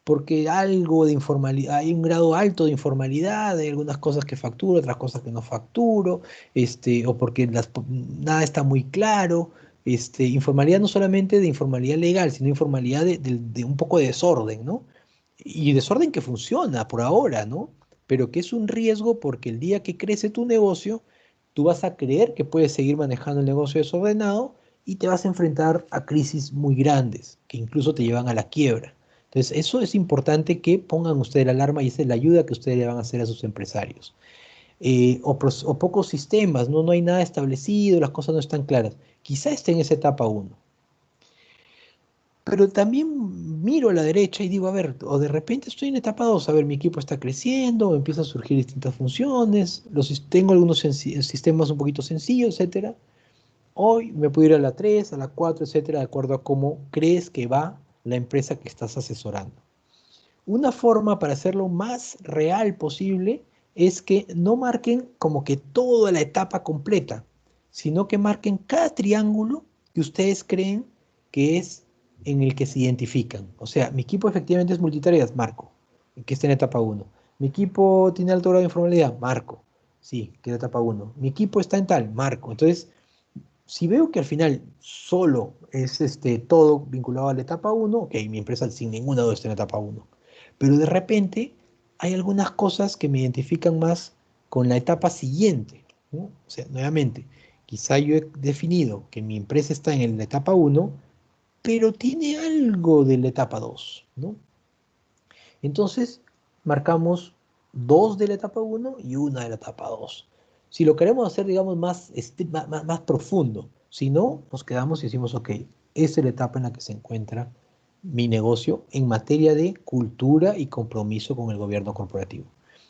Porque algo de informalidad, hay un grado alto de informalidad, hay algunas cosas que facturo, otras cosas que no facturo, o porque nada está muy claro. Informalidad no solamente de informalidad legal, sino informalidad de un poco de desorden, ¿no? Y desorden que funciona por ahora, ¿no? Pero que es un riesgo porque el día que crece tu negocio, tú vas a creer que puedes seguir manejando el negocio desordenado y te vas a enfrentar a crisis muy grandes que incluso te llevan a la quiebra. Entonces, eso es importante que pongan ustedes la alarma y esa es la ayuda que ustedes le van a hacer a sus empresarios. O pocos sistemas, ¿no? No hay nada establecido, las cosas no están claras. Quizá esté en esa etapa uno. Pero también miro a la derecha y digo, a ver, o de repente estoy en etapa 2, a ver, mi equipo está creciendo, empiezan a surgir distintas funciones, tengo algunos sistemas un poquito sencillos, etcétera. Hoy me puedo ir a la 3, a la 4, etcétera, de acuerdo a cómo crees que va la empresa que estás asesorando. Una forma para hacerlo más real posible es que no marquen como que toda la etapa completa, sino que marquen cada triángulo que ustedes creen que es en el que se identifican. O sea, mi equipo efectivamente es multitareas, marco, que está en etapa uno. Mi equipo tiene alto grado de informalidad, marco. Sí, que la etapa uno. Mi equipo está en tal, marco. Entonces, si veo que al final solo es todo vinculado a la etapa uno, ok, mi empresa sin ninguna duda está en la etapa uno. Pero de repente hay algunas cosas que me identifican más con la etapa siguiente, ¿no? O sea, nuevamente, quizá yo he definido que mi empresa está en la etapa uno, pero tiene algo de la etapa 2, ¿no? Entonces, marcamos dos de la etapa uno y una de la etapa 2. Si lo queremos hacer, digamos, más profundo, si no, nos quedamos y decimos, ok, esta es la etapa en la que se encuentra mi negocio en materia de cultura y compromiso con el gobierno corporativo.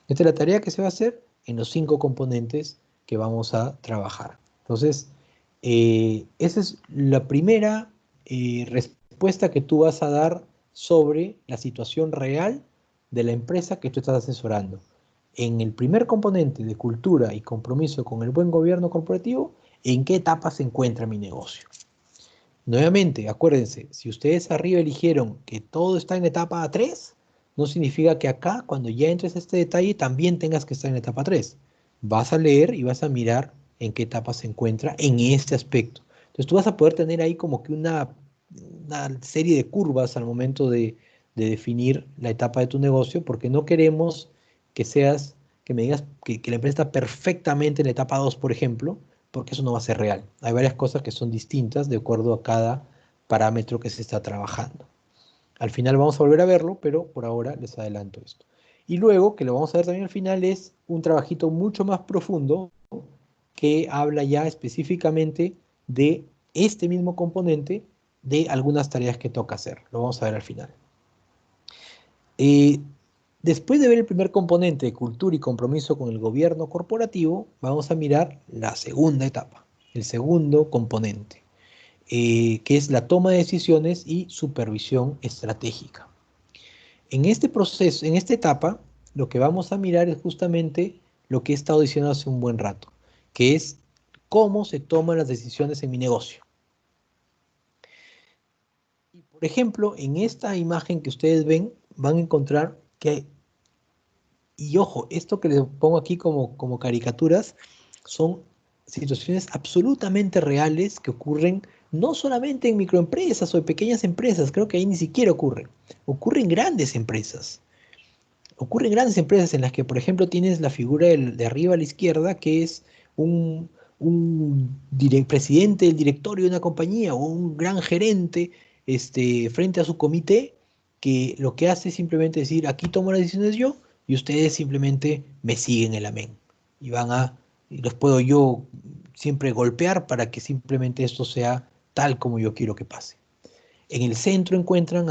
Esta es la tarea que se va a hacer en los 5 componentes que vamos a trabajar. Entonces, esa es la primera respuesta que tú vas a dar sobre la situación real de la empresa que tú estás asesorando. En el primer componente de cultura y compromiso con el buen gobierno corporativo, ¿en qué etapa se encuentra mi negocio? Nuevamente, acuérdense, si ustedes arriba eligieron que todo está en etapa 3, no significa que acá, cuando ya entres a este detalle, también tengas que estar en etapa 3. Vas a leer y vas a mirar en qué etapa se encuentra en este aspecto. Entonces tú vas a poder tener ahí como que una serie de curvas al momento de definir la etapa de tu negocio, porque no queremos que seas, que me digas que la empresa está perfectamente en la etapa 2, por ejemplo, porque eso no va a ser real. Hay varias cosas que son distintas de acuerdo a cada parámetro que se está trabajando. Al final vamos a volver a verlo, pero por ahora les adelanto esto. Y luego, que lo vamos a ver también al final, es un trabajito mucho más profundo que habla ya específicamente de este mismo componente de algunas tareas que toca hacer. Lo vamos a ver al final. Eh, Después de ver el primer componente de cultura y compromiso con el gobierno corporativo, vamos a mirar la segunda etapa, el segundo componente, que es la toma de decisiones y supervisión estratégica. En este proceso, en esta etapa, lo que vamos a mirar es justamente lo que he estado diciendo hace un buen rato, que es cómo se toman las decisiones en mi negocio. Y por ejemplo, en esta imagen que ustedes ven, van a encontrar que, y ojo, esto que les pongo aquí como caricaturas, son situaciones absolutamente reales que ocurren no solamente en microempresas o en pequeñas empresas, creo que ahí ni siquiera ocurren, ocurren en grandes empresas. Ocurren grandes empresas en las que, por ejemplo, tienes la figura de arriba a la izquierda, que es un presidente del directorio de una compañía o un gran gerente frente a su comité, que lo que hace es simplemente decir, aquí tomo las decisiones yo y ustedes simplemente me siguen el amén. Y los puedo yo siempre golpear para que simplemente esto sea tal como yo quiero que pase. En el centro encuentran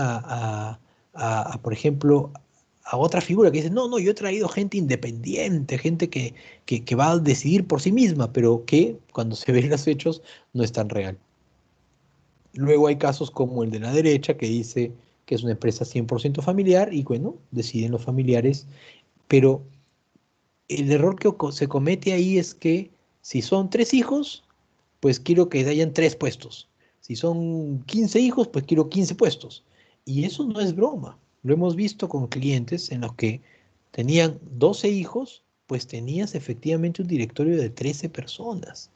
por ejemplo, a otra figura que dice, no, no, yo he traído gente independiente, gente que va a decidir por sí misma, pero que cuando se ven los hechos no es tan real. Luego hay casos como el de la derecha que dice que es una empresa 100% familiar y bueno, deciden los familiares, pero el error que se comete ahí es que si son 3 hijos, pues quiero que hayan 3 puestos. Si son 15 hijos, pues quiero 15 puestos. Y eso no es broma. Lo hemos visto con clientes en los que tenían 12 hijos, pues tenías efectivamente un directorio de 13 personas.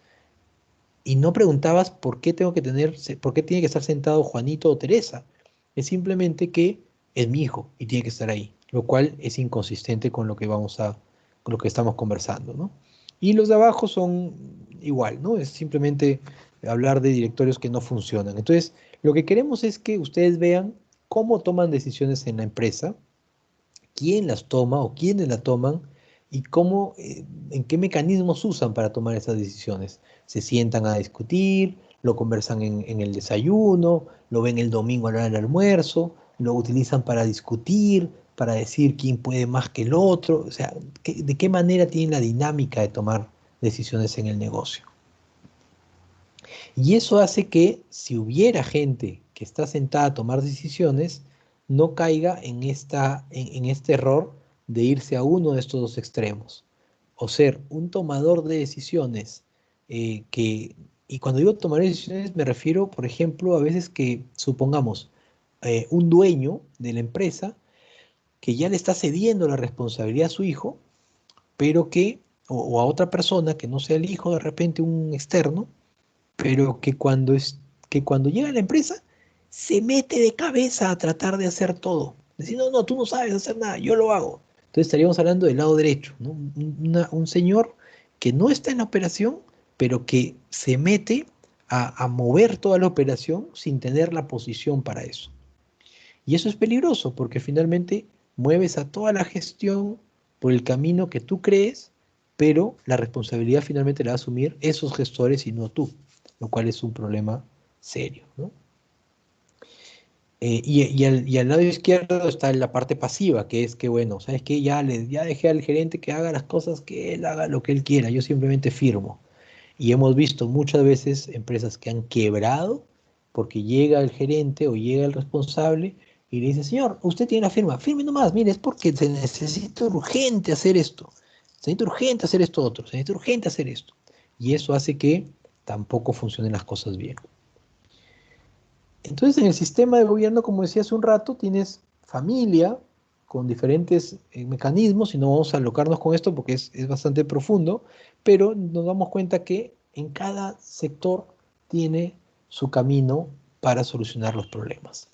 Y no preguntabas por qué por qué tiene que estar sentado Juanito o Teresa. Es simplemente que es mi hijo y tiene que estar ahí, lo cual es inconsistente con lo que con lo que estamos conversando, ¿no? Y los de abajo son igual, ¿no? Es simplemente hablar de directorios que no funcionan. Entonces, lo que queremos es que ustedes vean cómo toman decisiones en la empresa, quién las toma o quiénes la toman y en qué mecanismos usan para tomar esas decisiones. Se sientan a discutir, lo conversan en el desayuno, lo ven el domingo a la hora del almuerzo, lo utilizan para discutir, para decir quién puede más que el otro, o sea, de qué manera tienen la dinámica de tomar decisiones en el negocio. Y eso hace que si hubiera gente que está sentada a tomar decisiones, no caiga en este error de irse a uno de estos dos extremos. O ser un tomador de decisiones y cuando digo tomar decisiones me refiero, por ejemplo, a veces que supongamos un dueño de la empresa que ya le está cediendo la responsabilidad a su hijo, pero que o a otra persona que no sea el hijo, de repente un externo, pero que cuando llega a la empresa se mete de cabeza a tratar de hacer todo. Decir, no, no, tú no sabes hacer nada, yo lo hago. Entonces estaríamos hablando del lado derecho, ¿no? Un señor que no está en la operación, pero que se mete a mover toda la operación sin tener la posición para eso. Y eso es peligroso porque finalmente mueves a toda la gestión por el camino que tú crees, pero la responsabilidad finalmente la va a asumir esos gestores y no tú, lo cual es un problema serio, ¿no? Y al lado izquierdo está la parte pasiva, que es que, bueno, ¿sabes qué? Ya dejé al gerente que haga las cosas, que él haga lo que él quiera, yo simplemente firmo. Y hemos visto muchas veces empresas que han quebrado porque llega el gerente o llega el responsable y le dice, señor, usted tiene la firma, firme nomás, mire, es porque se necesita urgente hacer esto, se necesita urgente hacer esto otro, se necesita urgente hacer esto. Y eso hace que tampoco funcionen las cosas bien. Entonces, en el sistema de gobierno, como decía hace un rato, tienes familia con diferentes mecanismos, y no vamos a alocarnos con esto porque es bastante profundo, pero nos damos cuenta que en cada sector tiene su camino para solucionar los problemas.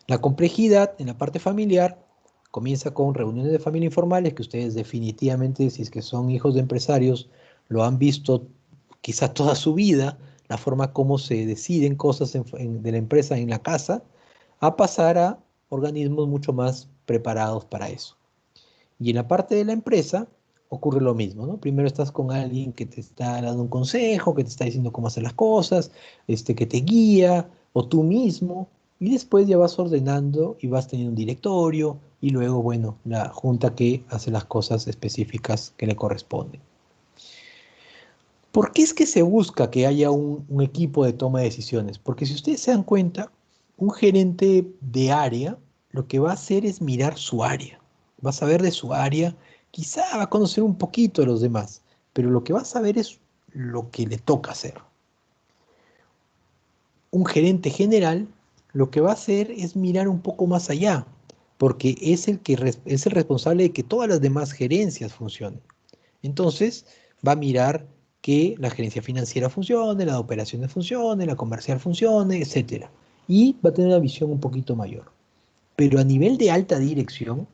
La complejidad en la parte familiar comienza con reuniones de familia informales que ustedes definitivamente, si es que son hijos de empresarios, lo han visto quizá toda su vida, la forma como se deciden cosas de la empresa en la casa, a pasar a organismos mucho más preparados para eso. Y en la parte de la empresa ocurre lo mismo, ¿no? Primero estás con alguien que te está dando un consejo, que te está diciendo cómo hacer las cosas, que te guía, o tú mismo, y después ya vas ordenando y vas teniendo un directorio, y luego, bueno, la junta que hace las cosas específicas que le corresponden. ¿Por qué es que se busca que haya un equipo de toma de decisiones? Porque si ustedes se dan cuenta, un gerente de área lo que va a hacer es mirar su área. Va a saber de su área, quizá va a conocer un poquito de los demás, pero lo que va a saber es lo que le toca hacer. Un gerente general lo que va a hacer es mirar un poco más allá, porque es el responsable de que todas las demás gerencias funcionen. Entonces, va a mirar que la gerencia financiera funcione, la de operaciones funcione, la comercial funcione, etcétera. Y va a tener una visión un poquito mayor. Pero a nivel de alta dirección,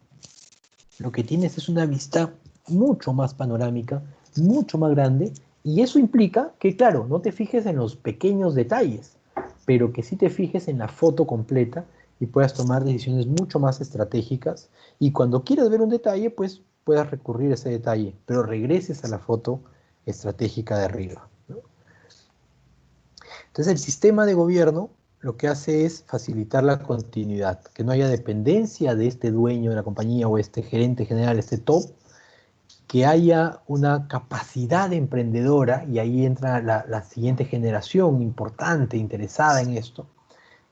lo que tienes es una vista mucho más panorámica, mucho más grande, y eso implica que, claro, no te fijes en los pequeños detalles, pero que sí te fijes en la foto completa y puedas tomar decisiones mucho más estratégicas, y cuando quieras ver un detalle, pues puedas recurrir a ese detalle, pero regreses a la foto estratégica de arriba, ¿no? Entonces el sistema de gobierno lo que hace es facilitar la continuidad, que no haya dependencia de este dueño de la compañía o este gerente general, este top, que haya una capacidad emprendedora, y ahí entra la siguiente generación importante, interesada en esto,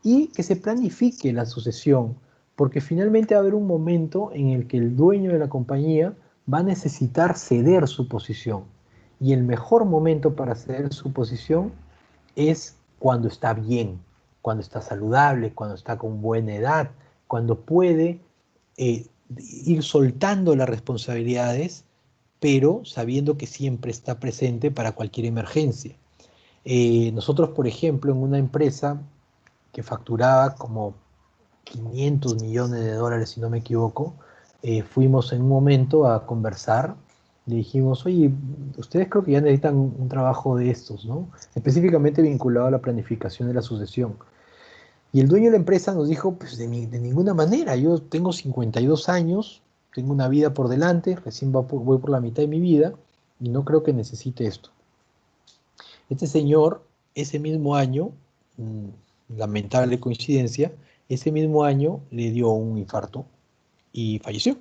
y que se planifique la sucesión, porque finalmente va a haber un momento en el que el dueño de la compañía va a necesitar ceder su posición, y el mejor momento para ceder su posición es cuando está bien, cuando está saludable, cuando está con buena edad, cuando puede ir soltando las responsabilidades, pero sabiendo que siempre está presente para cualquier emergencia. Nosotros, por ejemplo, en una empresa que facturaba como 500 millones de dólares, si no me equivoco, fuimos en un momento a conversar. Le dijimos, oye, ustedes creo que ya necesitan un trabajo de estos, ¿no? Específicamente vinculado a la planificación de la sucesión. Y el dueño de la empresa nos dijo, pues de ninguna manera, yo tengo 52 años, tengo una vida por delante, recién voy por la mitad de mi vida y no creo que necesite esto. Este señor, ese mismo año, lamentable coincidencia, ese mismo año le dio un infarto y falleció.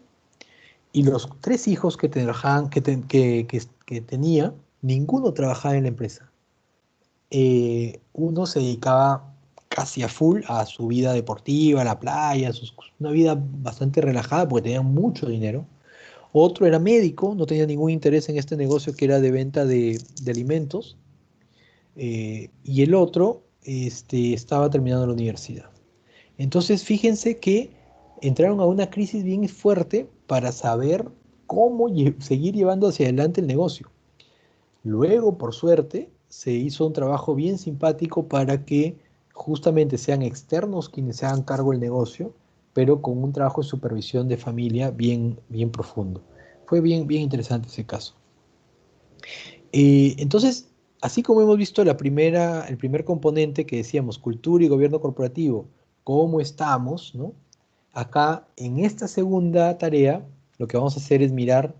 Y los tres hijos que, trabajaban, que tenía, ninguno trabajaba en la empresa. Uno se dedicaba casi a full a su vida deportiva, a la playa, una vida bastante relajada porque tenía mucho dinero. Otro era médico, no tenía ningún interés en este negocio que era de venta de alimentos. Y el otro estaba terminando la universidad. Entonces, fíjense que entraron a una crisis bien fuerte para saber cómo seguir llevando hacia adelante el negocio. Luego, por suerte, se hizo un trabajo bien simpático para que justamente sean externos quienes se hagan cargo del negocio, pero con un trabajo de supervisión de familia bien, bien profundo. Fue bien, bien interesante ese caso. Entonces, así como hemos visto el primer componente que decíamos, cultura y gobierno corporativo, cómo estamos, ¿no? Acá, en esta segunda tarea, lo que vamos a hacer es mirar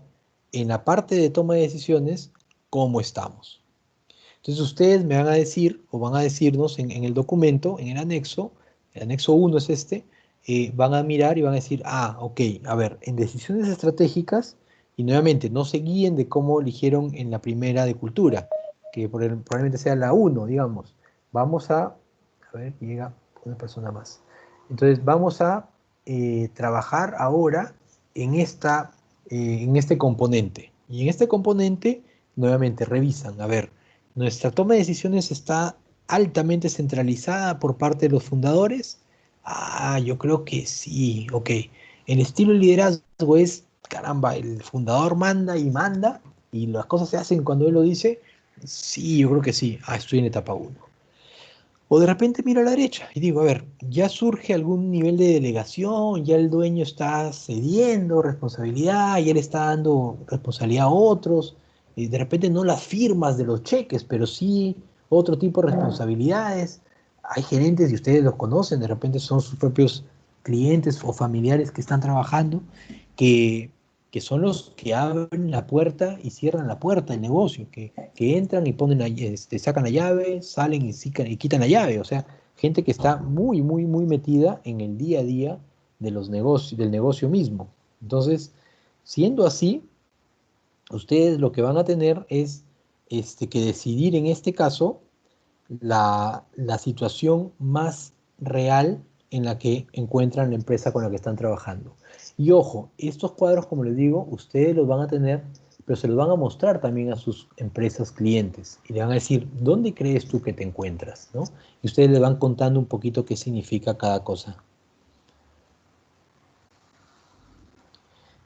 en la parte de toma de decisiones cómo estamos. Entonces, ustedes me van a decir, o van a decirnos en el documento, en el anexo 1 es este, van a mirar y van a decir, ah, ok, a ver, en decisiones estratégicas, y nuevamente, no se guíen de cómo eligieron en la primera de cultura, que probablemente sea la 1, digamos. Vamos a ver, llega una persona más. Entonces, vamos a trabajar ahora en, en este componente. Y en este componente, nuevamente, revisan, a ver, nuestra toma de decisiones está altamente centralizada por parte de los fundadores. Ah, yo creo que sí, ok. El estilo de liderazgo es, caramba, el fundador manda y las cosas se hacen cuando él lo dice. Sí, yo creo que sí. Ah, estoy en etapa uno. O de repente miro a la derecha y digo, a ver, ya surge algún nivel de delegación, ya el dueño está cediendo responsabilidad, ya le está dando responsabilidad a otros, y de repente no las firmas de los cheques, pero sí otro tipo de responsabilidades. Hay gerentes, y ustedes los conocen, de repente son sus propios clientes o familiares que están trabajando, que que son los que abren la puerta y cierran la puerta del negocio, que entran y ponen sacan la llave, salen y quitan la llave. O sea, gente que está muy, muy, muy metida en el día a día de los negocios, del negocio mismo. Entonces, siendo así, ustedes lo que van a tener es que decidir en este caso la situación más real en la que encuentran la empresa con la que están trabajando. Y ojo, estos cuadros, como les digo, ustedes los van a tener, pero se los van a mostrar también a sus empresas clientes y le van a decir, ¿dónde crees tú que te encuentras? ¿No? Y ustedes les van contando un poquito qué significa cada cosa.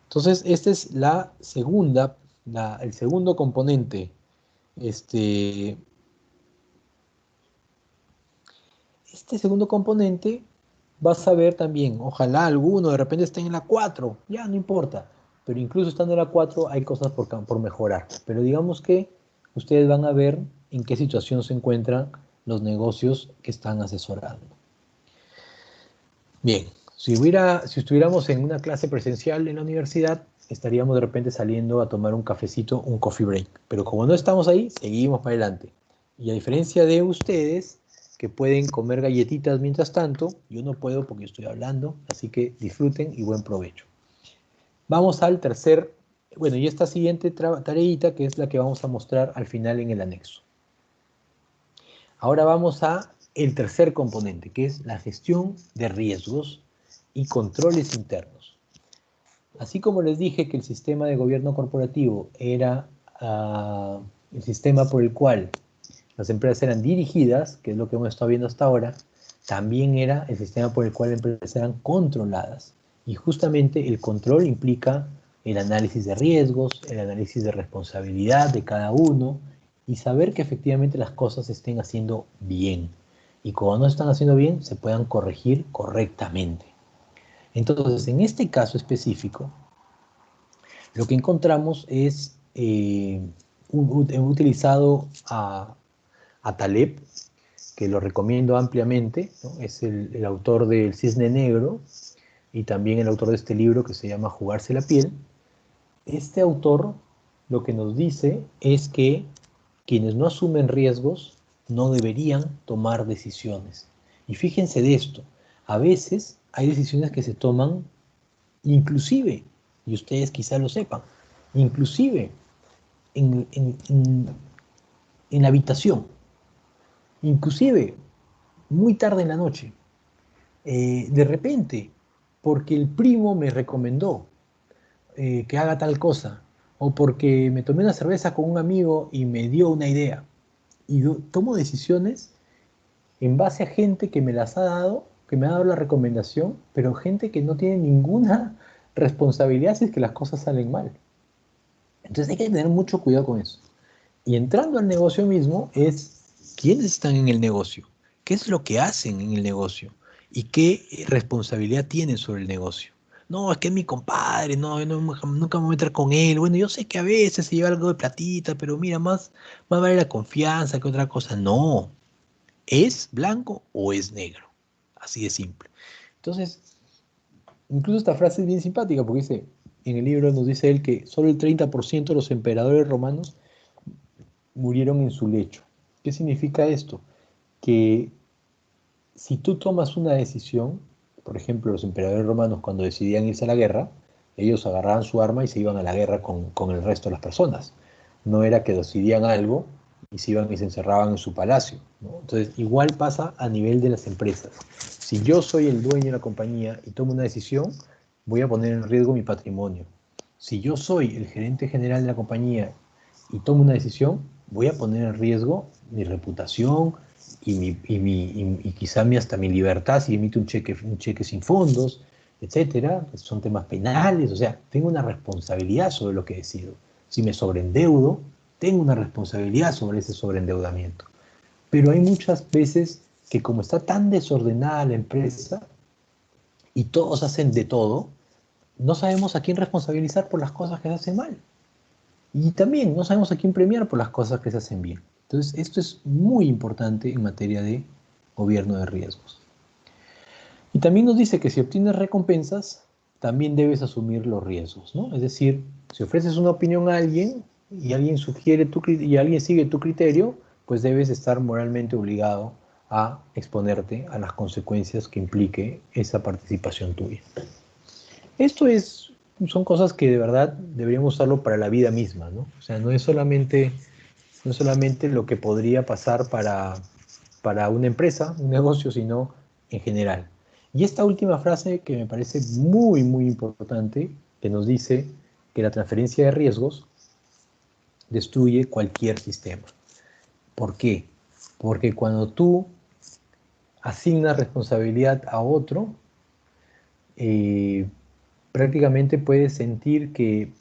Entonces, esta es la segunda, el segundo componente. Este, este segundo componente vas a ver también, ojalá alguno de repente esté en la 4, ya no importa, pero incluso estando en la 4 hay cosas por mejorar. Pero digamos que ustedes van a ver en qué situación se encuentran los negocios que están asesorando. Bien, si estuviéramos en una clase presencial en la universidad, estaríamos de repente saliendo a tomar un cafecito, un coffee break. Pero como no estamos ahí, seguimos para adelante. Y a diferencia de ustedes, que pueden comer galletitas mientras tanto, yo no puedo porque estoy hablando, así que disfruten y buen provecho. Vamos al tercer, bueno, y esta siguiente tareita, que es la que vamos a mostrar al final en el anexo. Ahora vamos a el tercer componente, que es la gestión de riesgos y controles internos. Así como les dije que el sistema de gobierno corporativo era el sistema por el cual las empresas eran dirigidas, que es lo que hemos estado viendo hasta ahora, también era el sistema por el cual las empresas eran controladas. Y justamente el control implica el análisis de riesgos, el análisis de responsabilidad de cada uno y saber que efectivamente las cosas se estén haciendo bien. Y cuando no están haciendo bien, se puedan corregir correctamente. Entonces, en este caso específico, lo que encontramos es, he utilizado a Taleb, que lo recomiendo ampliamente, ¿no? Es el autor del Cisne Negro y también el autor de este libro que se llama Jugarse la piel. Este autor lo que nos dice es que quienes no asumen riesgos no deberían tomar decisiones. Y fíjense de esto, a veces hay decisiones que se toman inclusive, y ustedes quizá lo sepan, inclusive en la habitación, inclusive muy tarde en la noche, de repente, porque el primo me recomendó que haga tal cosa, o porque me tomé una cerveza con un amigo y me dio una idea. Y yo tomo decisiones en base a gente que me las ha dado, que me ha dado la recomendación, pero gente que no tiene ninguna responsabilidad si es que las cosas salen mal. Entonces hay que tener mucho cuidado con eso. Y entrando al negocio mismo es quiénes están en el negocio, qué es lo que hacen en el negocio y qué responsabilidad tienen sobre el negocio. No, es que es mi compadre, no, yo nunca me voy a meter con él. Bueno, yo sé que a veces se lleva algo de platita, pero mira, más vale la confianza que otra cosa. No, ¿es blanco o es negro? Así de simple. Entonces, incluso esta frase es bien simpática porque dice, en el libro nos dice él que solo el 30% de los emperadores romanos murieron en su lecho. ¿Qué significa esto? Que si tú tomas una decisión, por ejemplo, los emperadores romanos cuando decidían irse a la guerra, ellos agarraban su arma y se iban a la guerra con el resto de las personas. No era que decidían algo y se iban y se encerraban en su palacio, ¿no? Entonces, igual pasa a nivel de las empresas. Si yo soy el dueño de la compañía y tomo una decisión, voy a poner en riesgo mi patrimonio. Si yo soy el gerente general de la compañía y tomo una decisión, voy a poner en riesgo mi reputación y quizá hasta mi libertad si emite un cheque sin fondos, etcétera. Son temas penales, o sea, tengo una responsabilidad sobre lo que decido. Si me sobreendeudo, tengo una responsabilidad sobre ese sobreendeudamiento. Pero hay muchas veces que como está tan desordenada la empresa y todos hacen de todo, no sabemos a quién responsabilizar por las cosas que se hacen mal. Y también no sabemos a quién premiar por las cosas que se hacen bien. Entonces, esto es muy importante en materia de gobierno de riesgos. Y también nos dice que si obtienes recompensas, también debes asumir los riesgos, ¿no? Es decir, si ofreces una opinión a alguien y alguien y alguien sigue tu criterio, pues debes estar moralmente obligado a exponerte a las consecuencias que implique esa participación tuya. Son cosas que de verdad deberíamos usarlo para la vida misma, ¿no? O sea, no es solamente lo que podría pasar para una empresa, un negocio, sino en general. Y esta última frase que me parece muy, muy importante, que nos dice que la transferencia de riesgos destruye cualquier sistema. ¿Por qué? Porque cuando tú asignas responsabilidad a otro, eh, prácticamente puedes sentir que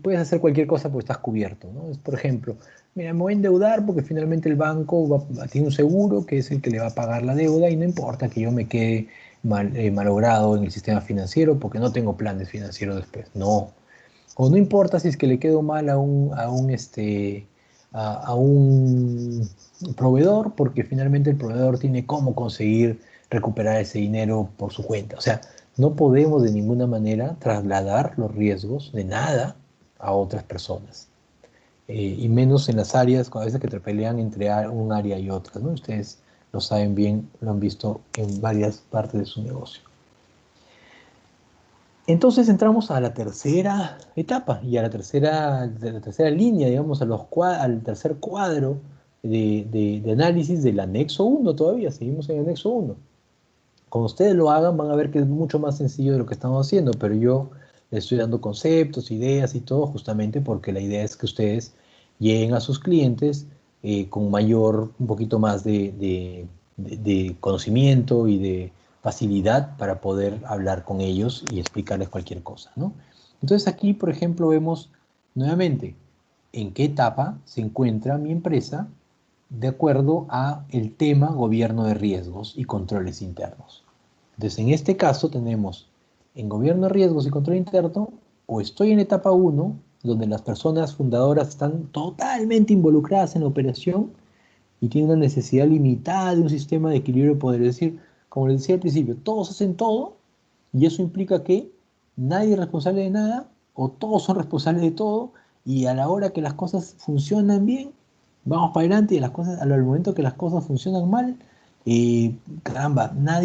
puedes hacer cualquier cosa porque estás cubierto, ¿no? Es, por ejemplo, mira, me voy a endeudar porque finalmente el banco tiene un seguro que es el que le va a pagar la deuda y no importa que yo me quede malogrado en el sistema financiero porque no tengo planes financieros después. No. O no importa si es que le quedo mal a un proveedor porque finalmente el proveedor tiene cómo conseguir recuperar ese dinero por su cuenta. O sea, no podemos de ninguna manera trasladar los riesgos de nada a otras personas. Y menos en las áreas, a veces que te pelean entre un área y otra, ¿no? Ustedes lo saben bien, lo han visto en varias partes de su negocio. Entonces entramos a la tercera etapa y a la tercera línea, digamos, al tercer cuadro de análisis del anexo uno todavía, seguimos en el anexo uno. Cuando ustedes lo hagan van a ver que es mucho más sencillo de lo que estamos haciendo, pero yo les estoy dando conceptos, ideas y todo justamente porque la idea es que ustedes lleguen a sus clientes con un poquito más de conocimiento y de facilidad para poder hablar con ellos y explicarles cualquier cosa, ¿no? Entonces aquí, por ejemplo, vemos nuevamente en qué etapa se encuentra mi empresa de acuerdo a el tema gobierno de riesgos y controles internos. Entonces, en este caso tenemos en gobierno de riesgos y control interno, o estoy en etapa uno donde las personas fundadoras están totalmente involucradas en la operación y tienen una necesidad limitada de un sistema de equilibrio de poder. Es decir, como les decía al principio, todos hacen todo y eso implica que nadie es responsable de nada o todos son responsables de todo y a la hora que las cosas funcionan bien, vamos para adelante y al momento que las cosas funcionan mal, caramba, no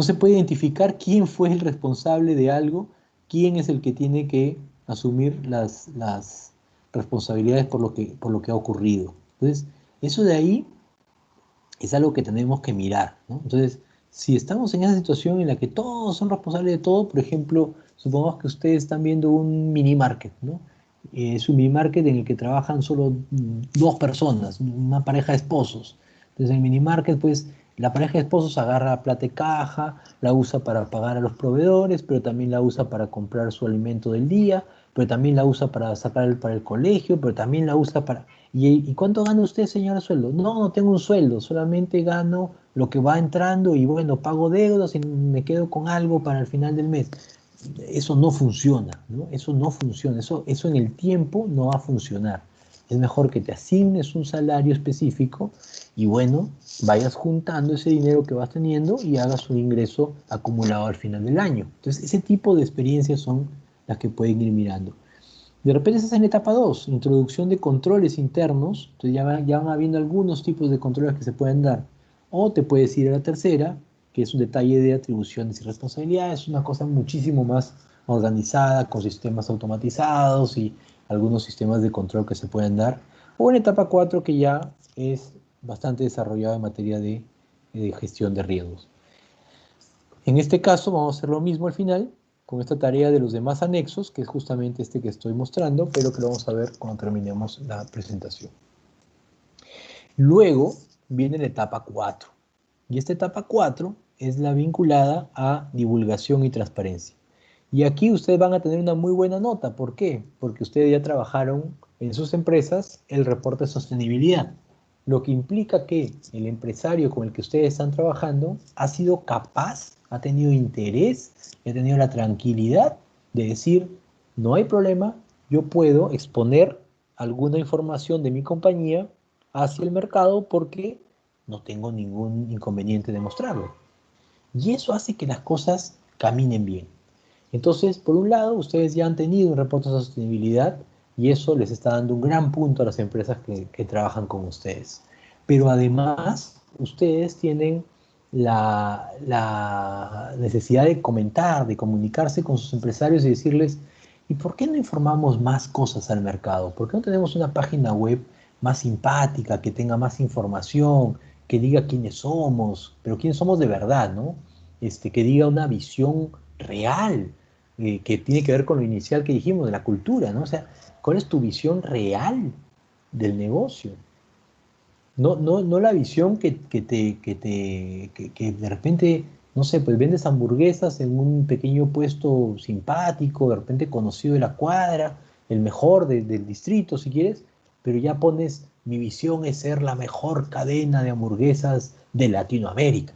se puede identificar quién fue el responsable de algo, quién es el que tiene que asumir las responsabilidades por lo que ha ocurrido. Entonces, eso de ahí es algo que tenemos que mirar, ¿no? Entonces, si estamos en esa situación en la que todos son responsables de todo, por ejemplo, supongamos que ustedes están viendo un mini market, ¿no? Es un mini market en el que trabajan solo dos personas, una pareja de esposos. Entonces, en el mini market, pues, La pareja de esposos agarra plata de caja, la usa para pagar a los proveedores, pero también la usa para comprar su alimento del día, pero también la usa para sacar para el colegio, pero también la usa para... ¿Y cuánto gana usted, señora, sueldo? No, no tengo un sueldo, solamente gano lo que va entrando y bueno, pago deudas y me quedo con algo para el final del mes. Eso no funciona, ¿no? Eso no funciona, eso en el tiempo no va a funcionar. Es mejor que te asignes un salario específico y bueno, vayas juntando ese dinero que vas teniendo y hagas un ingreso acumulado al final del año. Entonces, ese tipo de experiencias son las que pueden ir mirando. De repente estás en etapa 2, introducción de controles internos, entonces ya van habiendo algunos tipos de controles que se pueden dar. O te puedes ir a la tercera, que es un detalle de atribuciones y responsabilidades, una cosa muchísimo más organizada, con sistemas automatizados y algunos sistemas de control que se pueden dar. O en etapa 4, que ya es bastante desarrollado en materia de gestión de riesgos. En este caso vamos a hacer lo mismo al final con esta tarea de los demás anexos, que es justamente este que estoy mostrando, pero que lo vamos a ver cuando terminemos la presentación. Luego viene la etapa 4. Y esta etapa 4 es la vinculada a divulgación y transparencia. Y aquí ustedes van a tener una muy buena nota. ¿Por qué? Porque ustedes ya trabajaron en sus empresas el reporte de sostenibilidad. Lo que implica que el empresario con el que ustedes están trabajando ha sido capaz, ha tenido interés, ha tenido la tranquilidad de decir, no hay problema, yo puedo exponer alguna información de mi compañía hacia el mercado porque no tengo ningún inconveniente de mostrarlo. Y eso hace que las cosas caminen bien. Entonces, por un lado, ustedes ya han tenido un reporte de sostenibilidad y eso les está dando un gran punto a las empresas que trabajan con ustedes. Pero además, ustedes tienen la necesidad de comentar, de comunicarse con sus empresarios y decirles, ¿y por qué no informamos más cosas al mercado? ¿Por qué no tenemos una página web más simpática, que tenga más información, que diga quiénes somos, pero quiénes somos de verdad, ¿no? Que diga una visión real, que tiene que ver con lo inicial que dijimos, de la cultura, ¿no? O sea, ¿cuál es tu visión real del negocio? No la visión que de repente, no sé, pues vendes hamburguesas en un pequeño puesto simpático, de repente conocido de la cuadra, el mejor del distrito, si quieres, pero ya pones, mi visión es ser la mejor cadena de hamburguesas de Latinoamérica.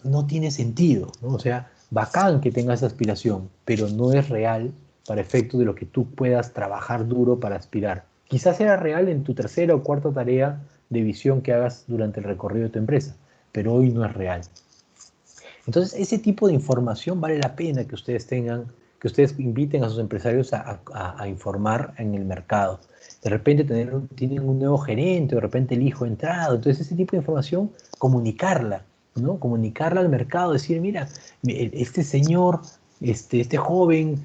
No tiene sentido, ¿no? O sea, bacán que tengas esa aspiración, pero no es real para efecto de lo que tú puedas trabajar duro para aspirar. Quizás sea real en tu tercera o cuarta tarea de visión que hagas durante el recorrido de tu empresa, pero hoy no es real. Entonces, ese tipo de información vale la pena que ustedes tengan, que ustedes inviten a sus empresarios a informar en el mercado. De repente tienen un nuevo gerente, de repente el hijo ha entrado. Entonces, ese tipo de información, comunicarla, ¿no? Comunicarla al mercado, decir, mira, este señor, este joven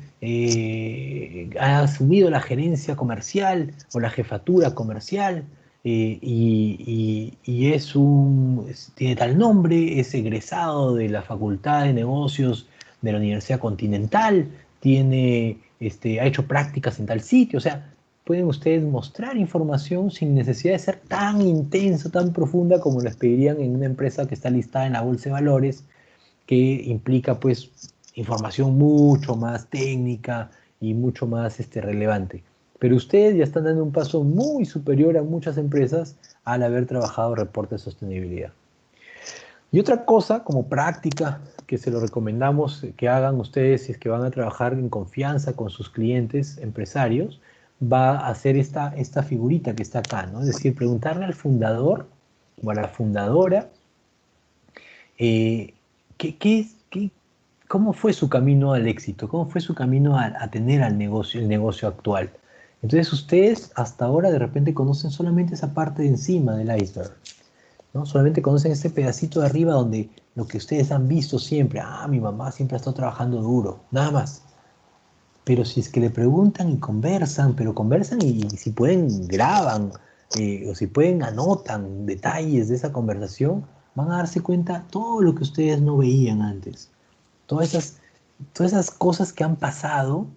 ha asumido la gerencia comercial o la jefatura comercial y tiene tal nombre, es egresado de la Facultad de Negocios de la Universidad Continental, ha hecho prácticas en tal sitio, o sea, pueden ustedes mostrar información sin necesidad de ser tan intenso, tan profunda como les pedirían en una empresa que está listada en la Bolsa de Valores, que implica pues información mucho más técnica y mucho más relevante. Pero ustedes ya están dando un paso muy superior a muchas empresas al haber trabajado reportes de sostenibilidad. Y otra cosa, como práctica, que se lo recomendamos que hagan ustedes si es que van a trabajar en confianza con sus clientes empresarios, va a ser esta figurita que está acá, ¿no? Es decir, preguntarle al fundador o a la fundadora eh, ¿qué, qué, qué, ¿cómo fue su camino al éxito? ¿Cómo fue su camino a tener el negocio actual? Entonces ustedes hasta ahora de repente conocen solamente esa parte de encima del iceberg, ¿no? Solamente conocen ese pedacito de arriba donde lo que ustedes han visto siempre, mi mamá siempre ha estado trabajando duro, nada más. Pero si es que le preguntan y conversan, pero conversan y si pueden graban, o si pueden anotan detalles de esa conversación, van a darse cuenta todo lo que ustedes no veían antes. Todas esas, todas esas cosas que han pasado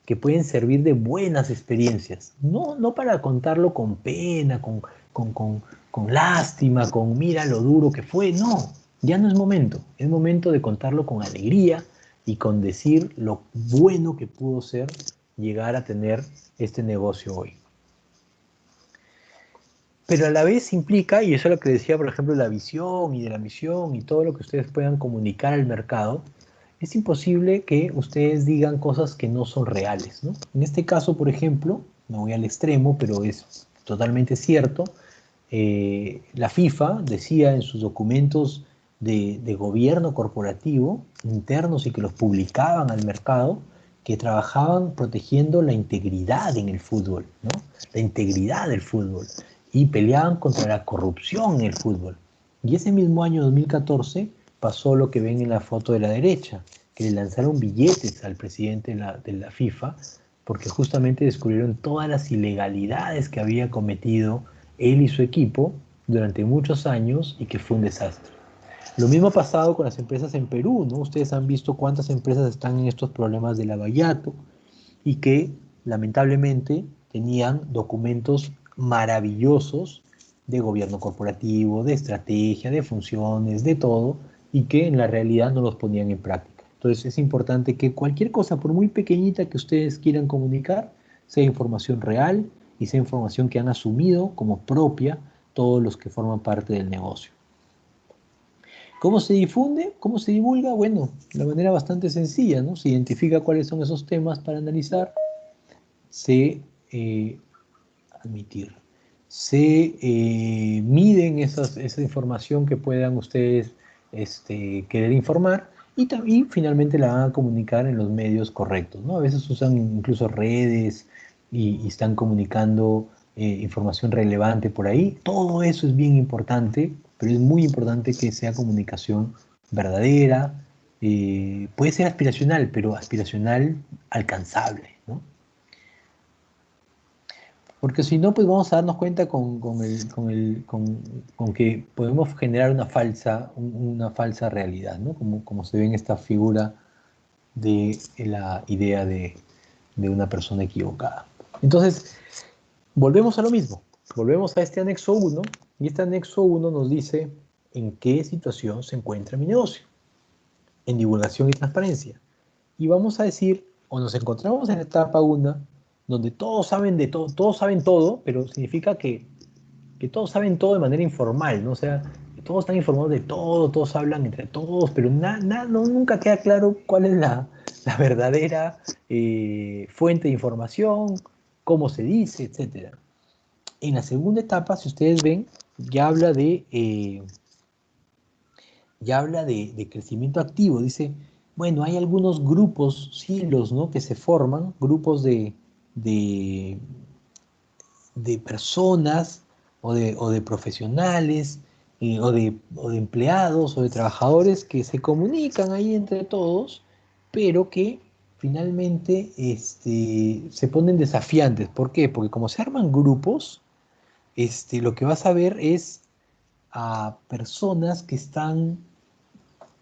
que pueden servir de buenas experiencias. No para contarlo con pena, con, con- con lástima, con mira lo duro que fue. No, ya no es momento. Es momento de contarlo con alegría y con decir lo bueno que pudo ser llegar a tener este negocio hoy. Pero a la vez implica, y eso es lo que decía, por ejemplo, la visión y de la misión y todo lo que ustedes puedan comunicar al mercado, es imposible que ustedes digan cosas que no son reales, ¿no? En este caso, por ejemplo, no voy al extremo, pero es totalmente cierto, la FIFA decía en sus documentos de gobierno corporativo internos y que los publicaban al mercado, que trabajaban protegiendo la integridad en el fútbol, ¿no? La integridad del fútbol y peleaban contra la corrupción en el fútbol. Y ese mismo año 2014 pasó lo que ven en la foto de la derecha, que le lanzaron billetes al presidente de la FIFA porque justamente descubrieron todas las ilegalidades que había cometido él y su equipo durante muchos años y que fue un desastre. Lo mismo ha pasado con las empresas en Perú, ¿no? Ustedes han visto cuántas empresas están en estos problemas del lavallato y que lamentablemente tenían documentos maravillosos de gobierno corporativo, de estrategia, de funciones, de todo, y que en la realidad no los ponían en práctica. Entonces es importante que cualquier cosa, por muy pequeñita que ustedes quieran comunicar, sea información real y sea información que han asumido como propia todos los que forman parte del negocio. ¿Cómo se difunde? ¿Cómo se divulga? Bueno, de manera bastante sencilla, ¿no? Se identifica cuáles son esos temas para analizar, se eh, admitir, se miden esa información que puedan ustedes querer informar y finalmente la van a comunicar en los medios correctos, ¿no? A veces usan incluso redes y están comunicando información relevante por ahí. Todo eso es bien importante, pero es muy importante que sea comunicación verdadera. Puede ser aspiracional, pero aspiracional alcanzable, ¿no? Porque si no, pues vamos a darnos cuenta con que podemos generar una falsa realidad, ¿no? Como se ve en esta figura de la idea de una persona equivocada. Entonces, volvemos a lo mismo. Volvemos a este anexo uno y este anexo uno nos dice en qué situación se encuentra mi negocio, en divulgación y transparencia. Y vamos a decir, o nos encontramos en la etapa 1, donde todos saben de todo, todos saben todo, pero significa que todos saben todo de manera informal, ¿no? O sea, que todos están informados de todo, todos hablan entre todos, pero nunca queda claro cuál es la verdadera fuente de información, cómo se dice, etcétera. En la segunda etapa, si ustedes ven, ya habla de crecimiento activo. Dice, bueno, hay algunos grupos, silos, ¿no? Que se forman, grupos de, de personas o de profesionales o de empleados o de trabajadores que se comunican ahí entre todos, pero que finalmente se ponen desafiantes. ¿Por qué? Porque como se arman grupos, lo que vas a ver es a personas que están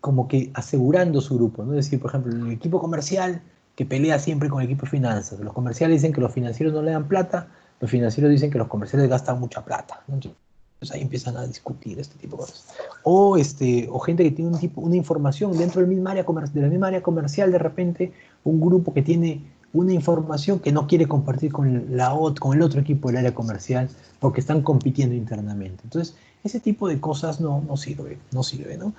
como que asegurando su grupo, ¿no? Es decir, por ejemplo, el equipo comercial que pelea siempre con el equipo de finanzas. Los comerciales dicen que los financieros no le dan plata, los financieros dicen que los comerciales gastan mucha plata, ¿no? Entonces ahí empiezan a discutir este tipo de cosas. O gente que tiene una información dentro del misma área de la misma área comercial, de repente un grupo que tiene una información que no quiere compartir con el otro equipo del área comercial porque están compitiendo internamente. Entonces, ese tipo de cosas no sirve, no sirve, ¿no?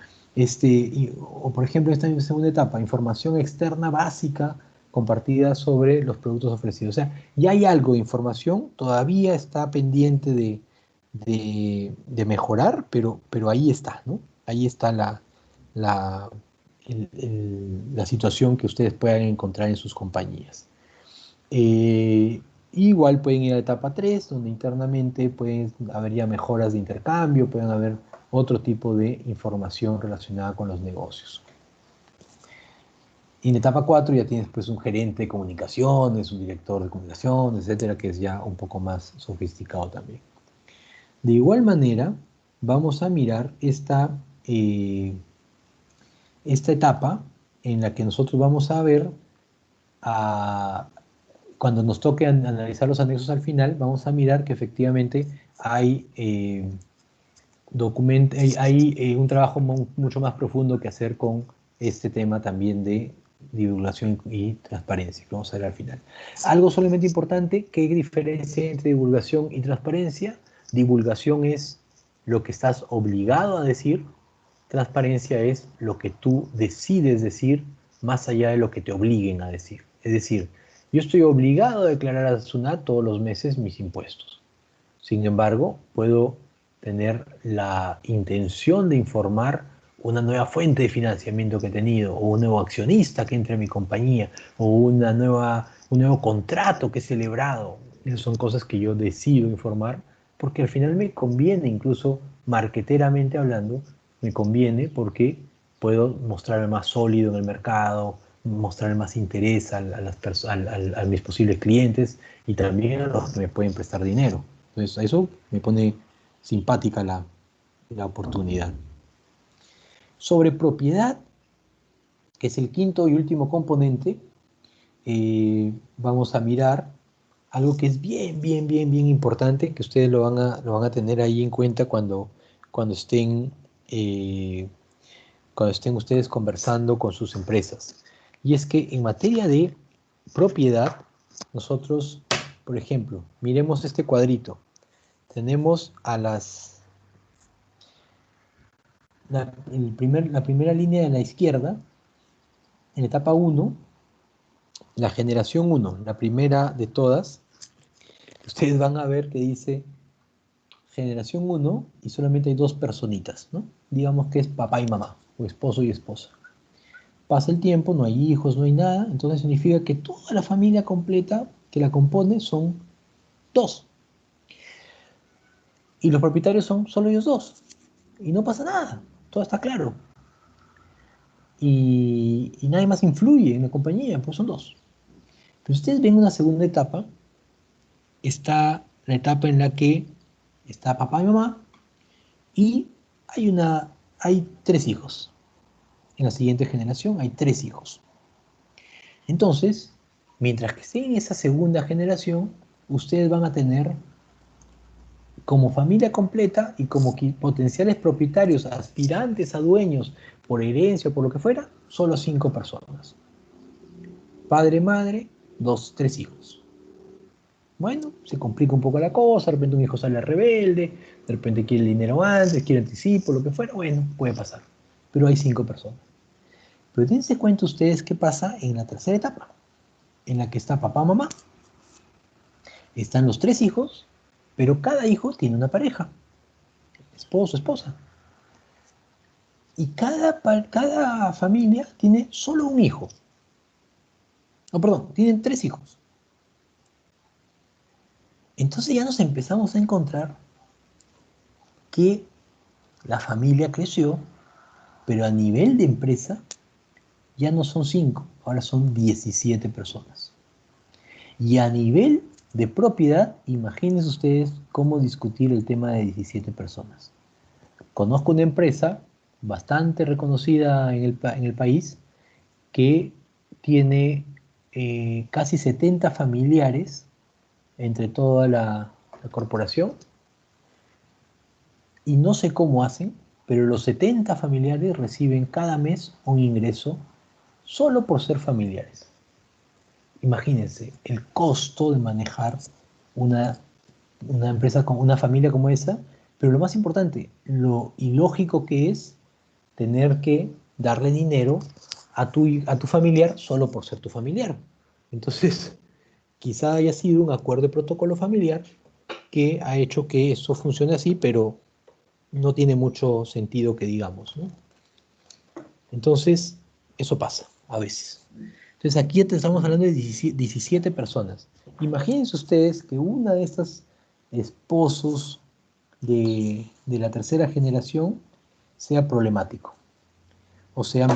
O por ejemplo, esta segunda etapa, información externa básica compartida sobre los productos ofrecidos. O sea, ya hay algo de información, todavía está pendiente de mejorar, pero ahí está, ¿no? Ahí está la, la situación que ustedes puedan encontrar en sus compañías. Igual pueden ir a la etapa 3 donde internamente pueden haber ya mejoras de intercambio, pueden haber otro tipo de información relacionada con los negocios. Y en etapa 4 ya tienes pues un gerente de comunicaciones, un director de comunicaciones, etcétera, que es ya un poco más sofisticado también. De igual manera, vamos a mirar esta etapa en la que nosotros vamos a ver a cuando nos toque analizar los anexos al final, vamos a mirar que efectivamente hay, un trabajo mucho más profundo que hacer con este tema también de divulgación y transparencia, que vamos a ver al final. Algo solamente importante, ¿qué diferencia hay entre divulgación y transparencia? Divulgación es lo que estás obligado a decir, transparencia es lo que tú decides decir más allá de lo que te obliguen a decir. Es decir, yo estoy obligado a declarar a SUNAT todos los meses mis impuestos. Sin embargo, puedo tener la intención de informar una nueva fuente de financiamiento que he tenido, o un nuevo accionista que entre a mi compañía, o un nuevo contrato que he celebrado. Esas son cosas que yo decido informar porque al final me conviene, incluso marketeramente hablando, me conviene porque puedo mostrarme más sólido en el mercado, mostrar más interés a mis posibles clientes y también a los que me pueden prestar dinero. Entonces, a eso me pone simpática la oportunidad. Sobre propiedad, que es el quinto y último componente, vamos a mirar algo que es bien importante, que ustedes lo van a tener ahí en cuenta cuando estén, eh, cuando estén ustedes conversando con sus empresas. Y es que en materia de propiedad, nosotros, por ejemplo, miremos este cuadrito. Tenemos la primera línea de la izquierda, en la etapa 1, la generación 1, la primera de todas. Ustedes van a ver que dice generación 1 y solamente hay dos personitas, ¿no? Digamos que es papá y mamá, o esposo y esposa. Pasa el tiempo, no hay hijos, no hay nada, entonces significa que toda la familia completa que la compone son dos. Y los propietarios son solo ellos dos. Y no pasa nada, todo está claro. Y nadie más influye en la compañía, pues son dos. Pero si ustedes ven una segunda etapa, está la etapa en la que está papá y mamá y hay tres hijos. En la siguiente generación hay tres hijos. Entonces, mientras que estén en esa segunda generación, ustedes van a tener como familia completa y como potenciales propietarios, aspirantes a dueños por herencia o por lo que fuera, solo 5 personas. Padre, madre, tres hijos. Bueno, se complica un poco la cosa, de repente un hijo sale rebelde, de repente quiere el dinero antes, quiere anticipo, lo que fuera, bueno, puede pasar. Pero hay 5 personas. Pero dense cuenta ustedes qué pasa en la tercera etapa, en la que está papá, mamá, están los tres hijos, pero cada hijo tiene una pareja, esposo, esposa. Y cada familia tiene solo un hijo. No, perdón, tienen tres hijos. Entonces ya nos empezamos a encontrar que la familia creció, pero a nivel de empresa ya no son 5, ahora son 17 personas. Y a nivel de propiedad, imagínense ustedes cómo discutir el tema de 17 personas. Conozco una empresa bastante reconocida en el país que tiene casi 70 familiares entre toda la corporación y no sé cómo hacen, pero los 70 familiares reciben cada mes un ingreso solo por ser familiares. Imagínense el costo de manejar una, una empresa con una familia como esa, pero lo más importante, lo ilógico que es tener que darle dinero a tu familiar solo por ser tu familiar. Entonces, quizá haya sido un acuerdo de protocolo familiar que ha hecho que eso funcione así, pero no tiene mucho sentido que digamos, ¿no? Entonces, eso pasa a veces. Entonces, aquí estamos hablando de 17 personas. Imagínense ustedes que una de estas esposos de la tercera generación sea problemático, o sea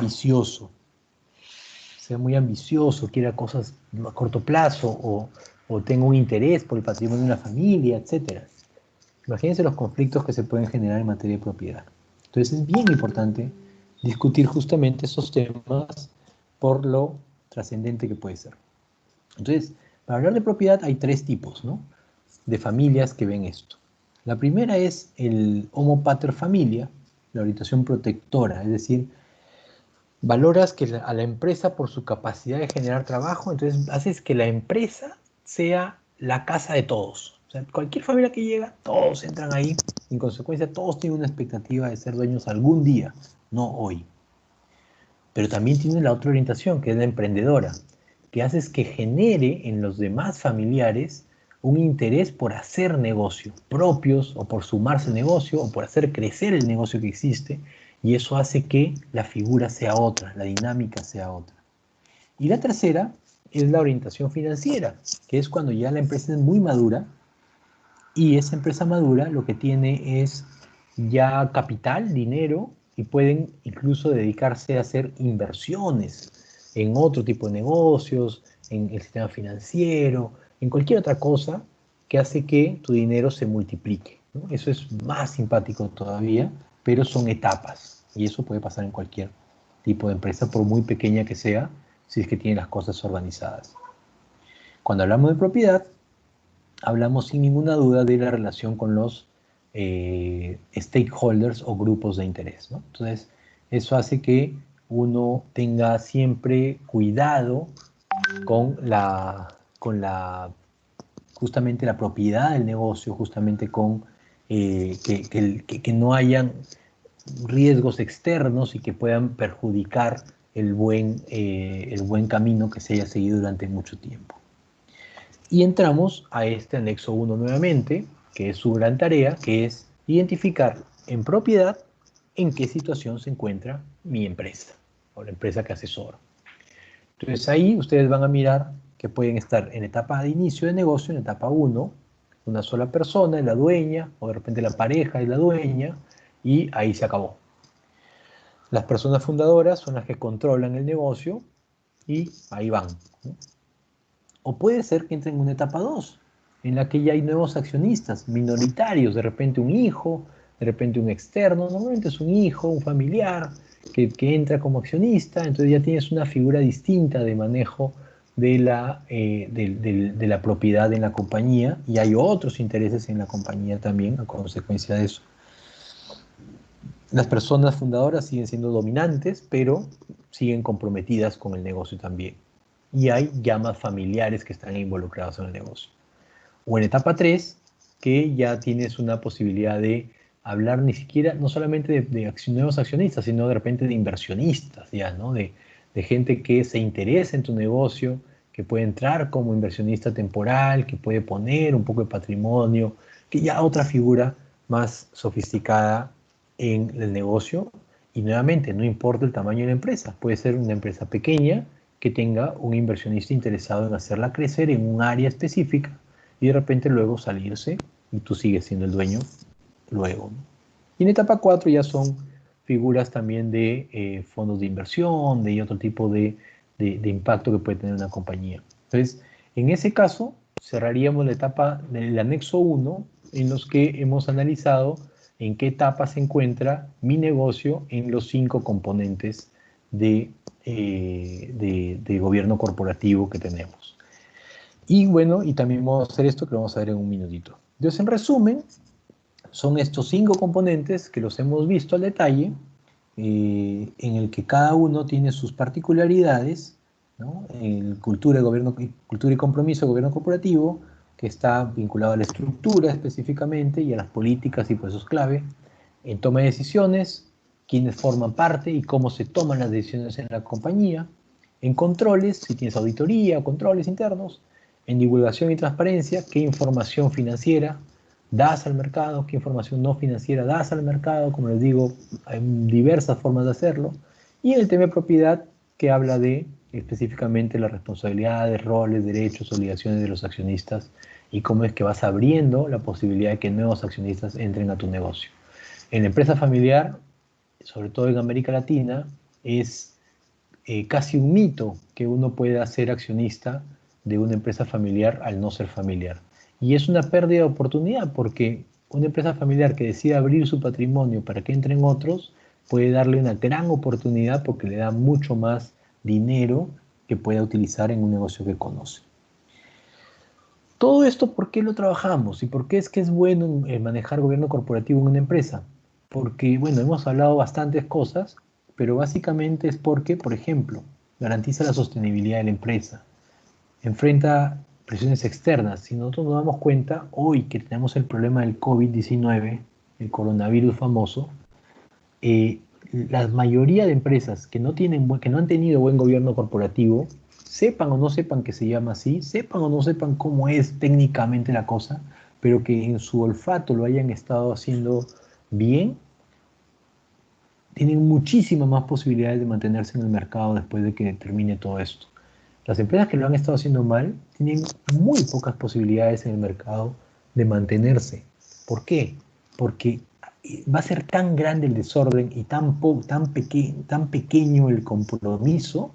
muy ambicioso, quiera cosas a corto plazo, o tenga un interés por el patrimonio de una familia, etc. Imagínense los conflictos que se pueden generar en materia de propiedad. Entonces es bien importante discutir justamente esos temas por lo trascendente que puede ser. Entonces, Para hablar de propiedad hay tres tipos, ¿no?, de familias que ven esto. La primera es el homo pater familia, la orientación protectora, es decir, valoras que a la empresa por su capacidad de generar trabajo, entonces haces que la empresa sea la casa de todos. O sea, cualquier familia que llega, todos entran ahí. En consecuencia, todos tienen una expectativa de ser dueños algún día, no hoy. Pero también tiene la otra orientación, que es la emprendedora, que haces que genere en los demás familiares un interés por hacer negocio propios o por sumarse al negocio o por hacer crecer el negocio que existe, y eso hace que la figura sea otra, la dinámica sea otra. Y la tercera es la orientación financiera, que es cuando ya la empresa es muy madura y esa empresa madura lo que tiene es ya capital, dinero, y pueden incluso dedicarse a hacer inversiones en otro tipo de negocios, en el sistema financiero, en cualquier otra cosa que hace que tu dinero se multiplique, ¿no? Eso es más simpático todavía, pero son etapas y eso puede pasar en cualquier tipo de empresa, por muy pequeña que sea, si es que tiene las cosas organizadas. Cuando hablamos de propiedad, hablamos sin ninguna duda de la relación con los stakeholders o grupos de interés, ¿no? Entonces, eso hace que uno tenga siempre cuidado con justamente la propiedad del negocio, justamente con que no hayan riesgos externos y que puedan perjudicar el buen camino que se haya seguido durante mucho tiempo. Y entramos a este anexo 1 nuevamente, que es su gran tarea, que es identificar en propiedad en qué situación se encuentra mi empresa o la empresa que asesoro. Entonces ahí ustedes van a mirar que pueden estar en etapa de inicio de negocio, en etapa 1, una sola persona es la dueña, o de repente la pareja es la dueña, y ahí se acabó. Las personas fundadoras son las que controlan el negocio y ahí van, ¿no? O puede ser que entre en una etapa 2, en la que ya hay nuevos accionistas minoritarios, de repente un hijo, de repente un externo, normalmente es un hijo, un familiar, que entra como accionista, entonces ya tienes una figura distinta de manejo de la propiedad en la compañía, y hay otros intereses en la compañía también a consecuencia de eso. Las personas fundadoras siguen siendo dominantes, pero siguen comprometidas con el negocio también. Y hay llamas familiares que están involucrados en el negocio. O en etapa 3, que ya tienes una posibilidad de hablar ni siquiera, no solamente de nuevos accionistas, sino de repente de inversionistas, ya, ¿no? De gente que se interesa en tu negocio, que puede entrar como inversionista temporal, que puede poner un poco de patrimonio, que ya otra figura más sofisticada en el negocio. Y nuevamente, no importa el tamaño de la empresa, puede ser una empresa pequeña que tenga un inversionista interesado en hacerla crecer en un área específica y de repente luego salirse y tú sigues siendo el dueño luego. Y en etapa 4 ya son figuras también de fondos de inversión, de otro tipo de impacto que puede tener una compañía. Entonces, en ese caso, cerraríamos la etapa del anexo 1, en los que hemos analizado en qué etapa se encuentra mi negocio en los 5 componentes de gobierno corporativo que tenemos. Y bueno, y también vamos a hacer esto que lo vamos a ver en un minutito. Entonces, en resumen, son estos 5 componentes que los hemos visto al detalle, en el que cada uno tiene sus particularidades, ¿no? El cultura y compromiso de gobierno corporativo, que está vinculado a la estructura específicamente y a las políticas y procesos clave. En toma de decisiones, quiénes forman parte y cómo se toman las decisiones en la compañía. En controles, si tienes auditoría o controles internos. En divulgación y transparencia, qué información financiera das al mercado, qué información no financiera das al mercado. Como les digo, hay diversas formas de hacerlo. Y en el tema de propiedad, que habla de específicamente las responsabilidades, roles, derechos, obligaciones de los accionistas y cómo es que vas abriendo la posibilidad de que nuevos accionistas entren a tu negocio. En la empresa familiar, sobre todo en América Latina, es casi un mito que uno pueda ser accionista de una empresa familiar al no ser familiar. Y es una pérdida de oportunidad porque una empresa familiar que decide abrir su patrimonio para que entren otros puede darle una gran oportunidad porque le da mucho más dinero que pueda utilizar en un negocio que conoce. Todo esto, ¿por qué lo trabajamos? ¿Y por qué es que es bueno manejar gobierno corporativo en una empresa? Porque, bueno, hemos hablado bastantes cosas, pero básicamente es porque, por ejemplo, garantiza la sostenibilidad de la empresa, enfrenta presiones externas. Si nosotros nos damos cuenta, hoy que tenemos el problema del COVID-19, el coronavirus famoso, eh, la mayoría de empresas que no tienen, que no han tenido buen gobierno corporativo, sepan o no sepan que se llama así, sepan o no sepan cómo es técnicamente la cosa, pero que en su olfato lo hayan estado haciendo bien, tienen muchísimas más posibilidades de mantenerse en el mercado después de que termine todo esto. Las empresas que lo han estado haciendo mal tienen muy pocas posibilidades en el mercado de mantenerse. ¿Por qué? Porque va a ser tan grande el desorden y tan pequeño el compromiso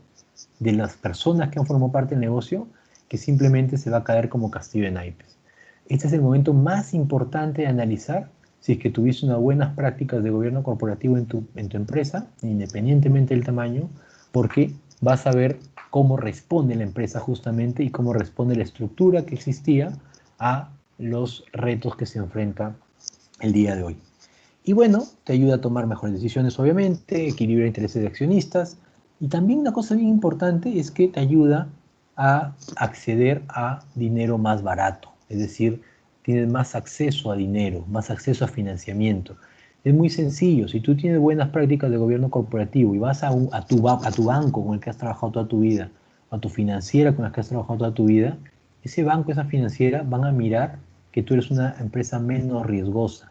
de las personas que han formado parte del negocio que simplemente se va a caer como castillo de naipes. Este es el momento más importante de analizar si es que tuviste unas buenas prácticas de gobierno corporativo en tu empresa, independientemente del tamaño, porque vas a ver cómo responde la empresa justamente y cómo responde la estructura que existía a los retos que se enfrenta el día de hoy. Y bueno, te ayuda a tomar mejores decisiones, obviamente, equilibra intereses de accionistas. Y también una cosa bien importante es que te ayuda a acceder a dinero más barato. Es decir, tienes más acceso a dinero, más acceso a financiamiento. Es muy sencillo. Si tú tienes buenas prácticas de gobierno corporativo y vas a tu banco con el que has trabajado toda tu vida, a tu financiera con la que has trabajado toda tu vida, ese banco, esa financiera van a mirar que tú eres una empresa menos riesgosa.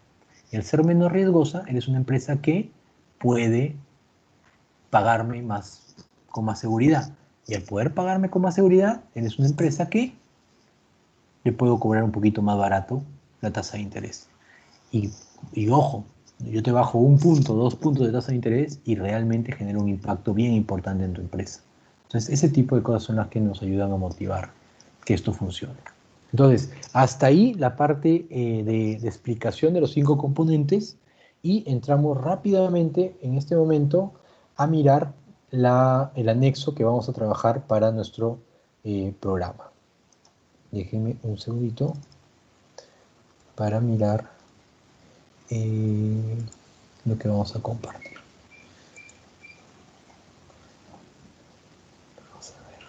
Y al ser menos riesgosa, eres una empresa que puede pagarme más, con más seguridad. Y al poder pagarme con más seguridad, eres una empresa que le puedo cobrar un poquito más barato la tasa de interés. Y, y ojo, yo te bajo 1 punto, 2 puntos de tasa de interés y realmente genero un impacto bien importante en tu empresa. Entonces, ese tipo de cosas son las que nos ayudan a motivar que esto funcione. Entonces, hasta ahí la parte de explicación de los 5 componentes y entramos rápidamente en este momento a mirar el anexo que vamos a trabajar para nuestro programa. Déjenme un segundito para mirar eh, lo que vamos a compartir. Vamos a ver.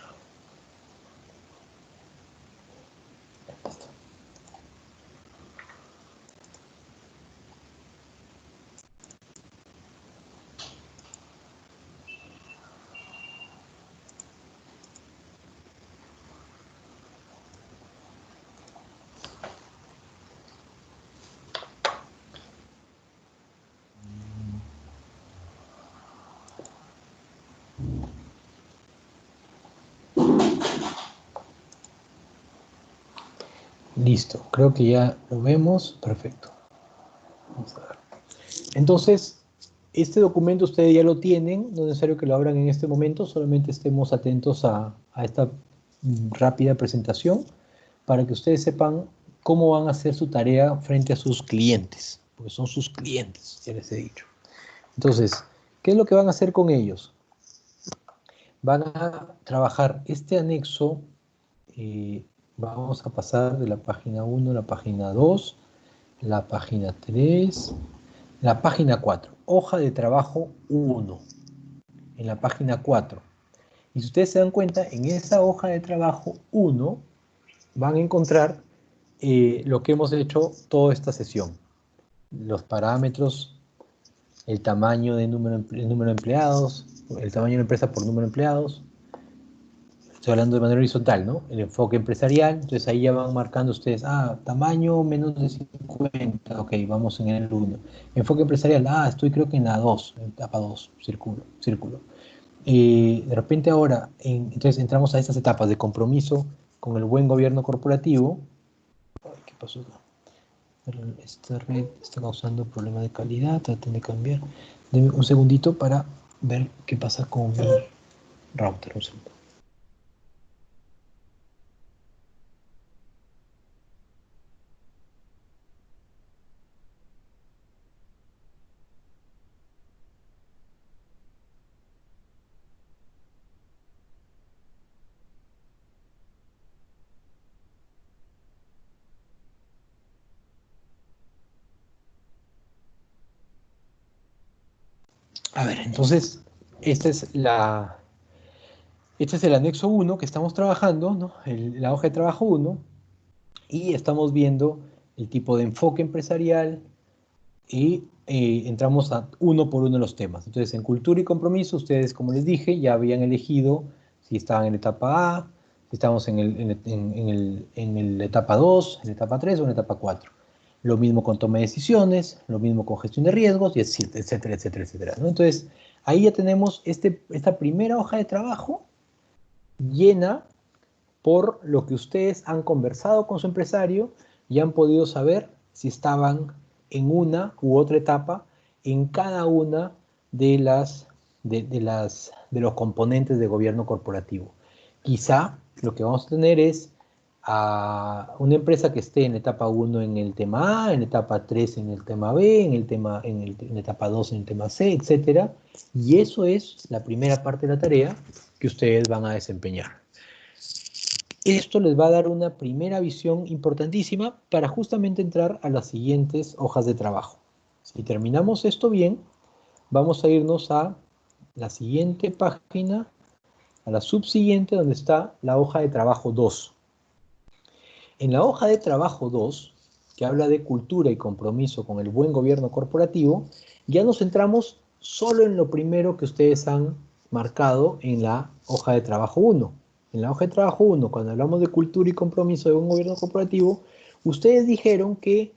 Listo, creo que ya lo vemos. Perfecto. Vamos a ver. Entonces, este documento ustedes ya lo tienen, no es necesario que lo abran en este momento, solamente estemos atentos a esta rápida presentación para que ustedes sepan cómo van a hacer su tarea frente a sus clientes, porque son sus clientes, ya les he dicho. Entonces, ¿qué es lo que van a hacer con ellos? Van a trabajar este anexo, vamos a pasar de la página 1 a la página 2, la página 3, la página 4, hoja de trabajo 1, en la página 4. Y si ustedes se dan cuenta, en esa hoja de trabajo 1 van a encontrar lo que hemos hecho toda esta sesión. Los parámetros, el tamaño de el número de empleados, el tamaño de la empresa por número de empleados. Estoy hablando de manera horizontal, ¿no? El enfoque empresarial, entonces ahí ya van marcando ustedes, tamaño menos de 50, ok, vamos en el 1. Enfoque empresarial, estoy creo que en la 2, en etapa 2, círculo. De repente ahora, entonces entramos a estas etapas de compromiso con el buen gobierno corporativo. Ay, ¿qué pasó acá? Esta red está causando problemas de calidad, traten de cambiar. Denme un segundito para ver qué pasa con mi router. Un segundo. A ver, entonces, esta es la, este es el anexo uno que estamos trabajando, ¿no? La hoja de trabajo uno, y estamos viendo el tipo de enfoque empresarial y entramos a uno por uno los temas. Entonces, en cultura y compromiso, ustedes, como les dije, ya habían elegido si estaban en la etapa A, si estábamos en la etapa 2, en la etapa 3 o en la etapa 4. Lo mismo con toma de decisiones, lo mismo con gestión de riesgos, y etcétera, etcétera, etcétera, ¿no? Entonces, ahí ya tenemos esta primera hoja de trabajo llena por lo que ustedes han conversado con su empresario y han podido saber si estaban en una u otra etapa en cada una de los componentes de gobierno corporativo. Quizá lo que vamos a tener es a una empresa que esté en etapa uno en el tema A, en etapa 3 en el tema B, en etapa 2 en el tema C, etcétera. Y eso es la primera parte de la tarea que ustedes van a desempeñar. Esto les va a dar una primera visión importantísima para justamente entrar a las siguientes hojas de trabajo. Si terminamos esto bien, vamos a irnos a la siguiente página, a la subsiguiente, donde está la hoja de trabajo 2. En la hoja de trabajo 2, que habla de cultura y compromiso con el buen gobierno corporativo, ya nos centramos solo en lo primero que ustedes han marcado en la hoja de trabajo 1. En la hoja de trabajo 1, cuando hablamos de cultura y compromiso de un gobierno corporativo, ustedes dijeron que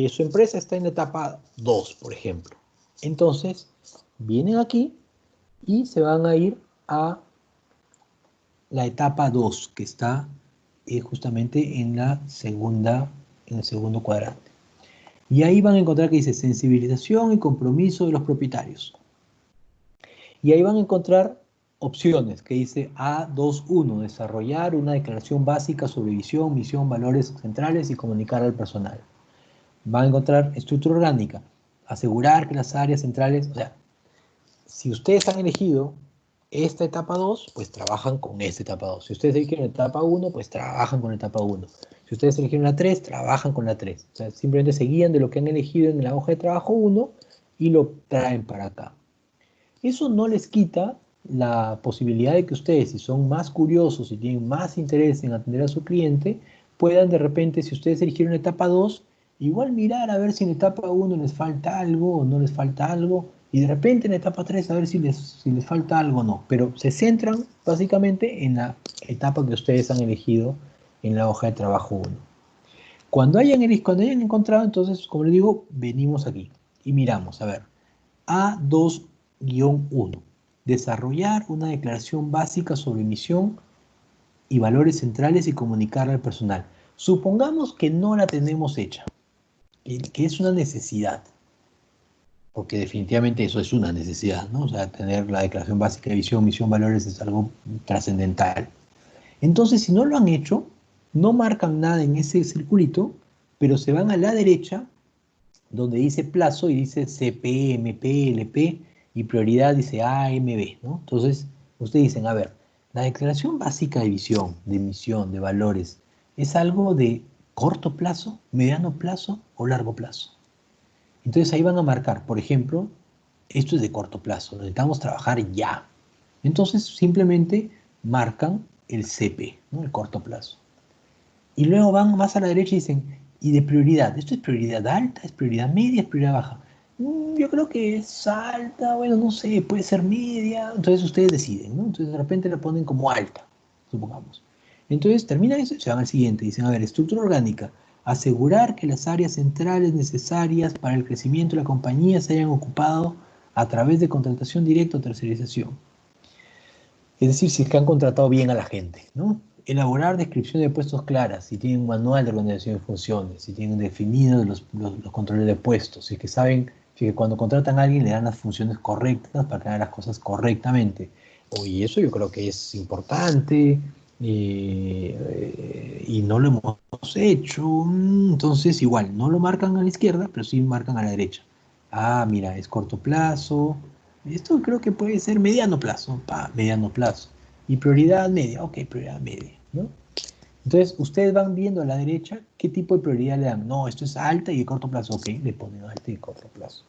su empresa está en la etapa 2, por ejemplo. Entonces, vienen aquí y se van a ir a la etapa 2, que está justamente en el segundo cuadrante. Y ahí van a encontrar que dice sensibilización y compromiso de los propietarios. Y ahí van a encontrar opciones que dice A2.1, desarrollar una declaración básica sobre visión, misión, valores centrales y comunicar al personal. Van a encontrar estructura orgánica, asegurar que las áreas centrales, o sea, si ustedes han elegido esta etapa 2, pues trabajan con esta etapa 2. Si ustedes eligieron la etapa 1, pues trabajan con la etapa 1. Si ustedes eligieron la 3, trabajan con la 3. O sea, simplemente se guían de lo que han elegido en la hoja de trabajo 1 y lo traen para acá. Eso no les quita la posibilidad de que ustedes, si son más curiosos y tienen más interés en atender a su cliente, puedan de repente, si ustedes eligieron la etapa 2, igual mirar a ver si en la etapa 1 les falta algo o no les falta algo, y de repente en la etapa 3 a ver si les falta algo o no. Pero se centran básicamente en la etapa que ustedes han elegido en la hoja de trabajo 1. Cuando hayan encontrado, entonces, como les digo, venimos aquí y miramos, a ver, A2-1. Desarrollar una declaración básica sobre misión y valores centrales y comunicarla al personal. Supongamos que no la tenemos hecha, que es una necesidad, porque definitivamente eso es una necesidad, ¿no? O sea, tener la declaración básica de visión, misión, valores es algo trascendental. Entonces, si no lo han hecho, no marcan nada en ese circulito, pero se van a la derecha donde dice plazo y dice CP, MP, LP y prioridad dice AMB, ¿no? Entonces, ustedes dicen, a ver, la declaración básica de visión, de misión, de valores, ¿es algo de corto plazo, mediano plazo o largo plazo? Entonces ahí van a marcar, por ejemplo, esto es de corto plazo, necesitamos trabajar ya. Entonces simplemente marcan el CP, ¿no? El corto plazo. Y luego van más a la derecha y dicen, y de prioridad, ¿esto es prioridad alta, es prioridad media, es prioridad baja? Yo creo que es alta, bueno, no sé, puede ser media, entonces ustedes deciden, ¿no? Entonces de repente la ponen como alta, supongamos. Entonces terminan eso y se van al siguiente, dicen, a ver, estructura orgánica, asegurar que las áreas centrales necesarias para el crecimiento de la compañía se hayan ocupado a través de contratación directa o tercerización. Es decir, si es que han contratado bien a la gente, ¿no? Elaborar descripciones de puestos claras, si tienen un manual de organización de funciones, si tienen definidos los controles de puestos, si es que saben, si es que cuando contratan a alguien le dan las funciones correctas para que haga las cosas correctamente. Y eso yo creo que es importante y no lo hemos hecho. Entonces, igual, no lo marcan a la izquierda, pero sí marcan a la derecha. Ah, mira, es corto plazo. Esto creo que puede ser mediano plazo, mediano plazo. Y prioridad media, ok, prioridad media, ¿no? Entonces, ustedes van viendo a la derecha qué tipo de prioridad le dan. No, esto es alta y de corto plazo, ok, le ponen alta y de corto plazo.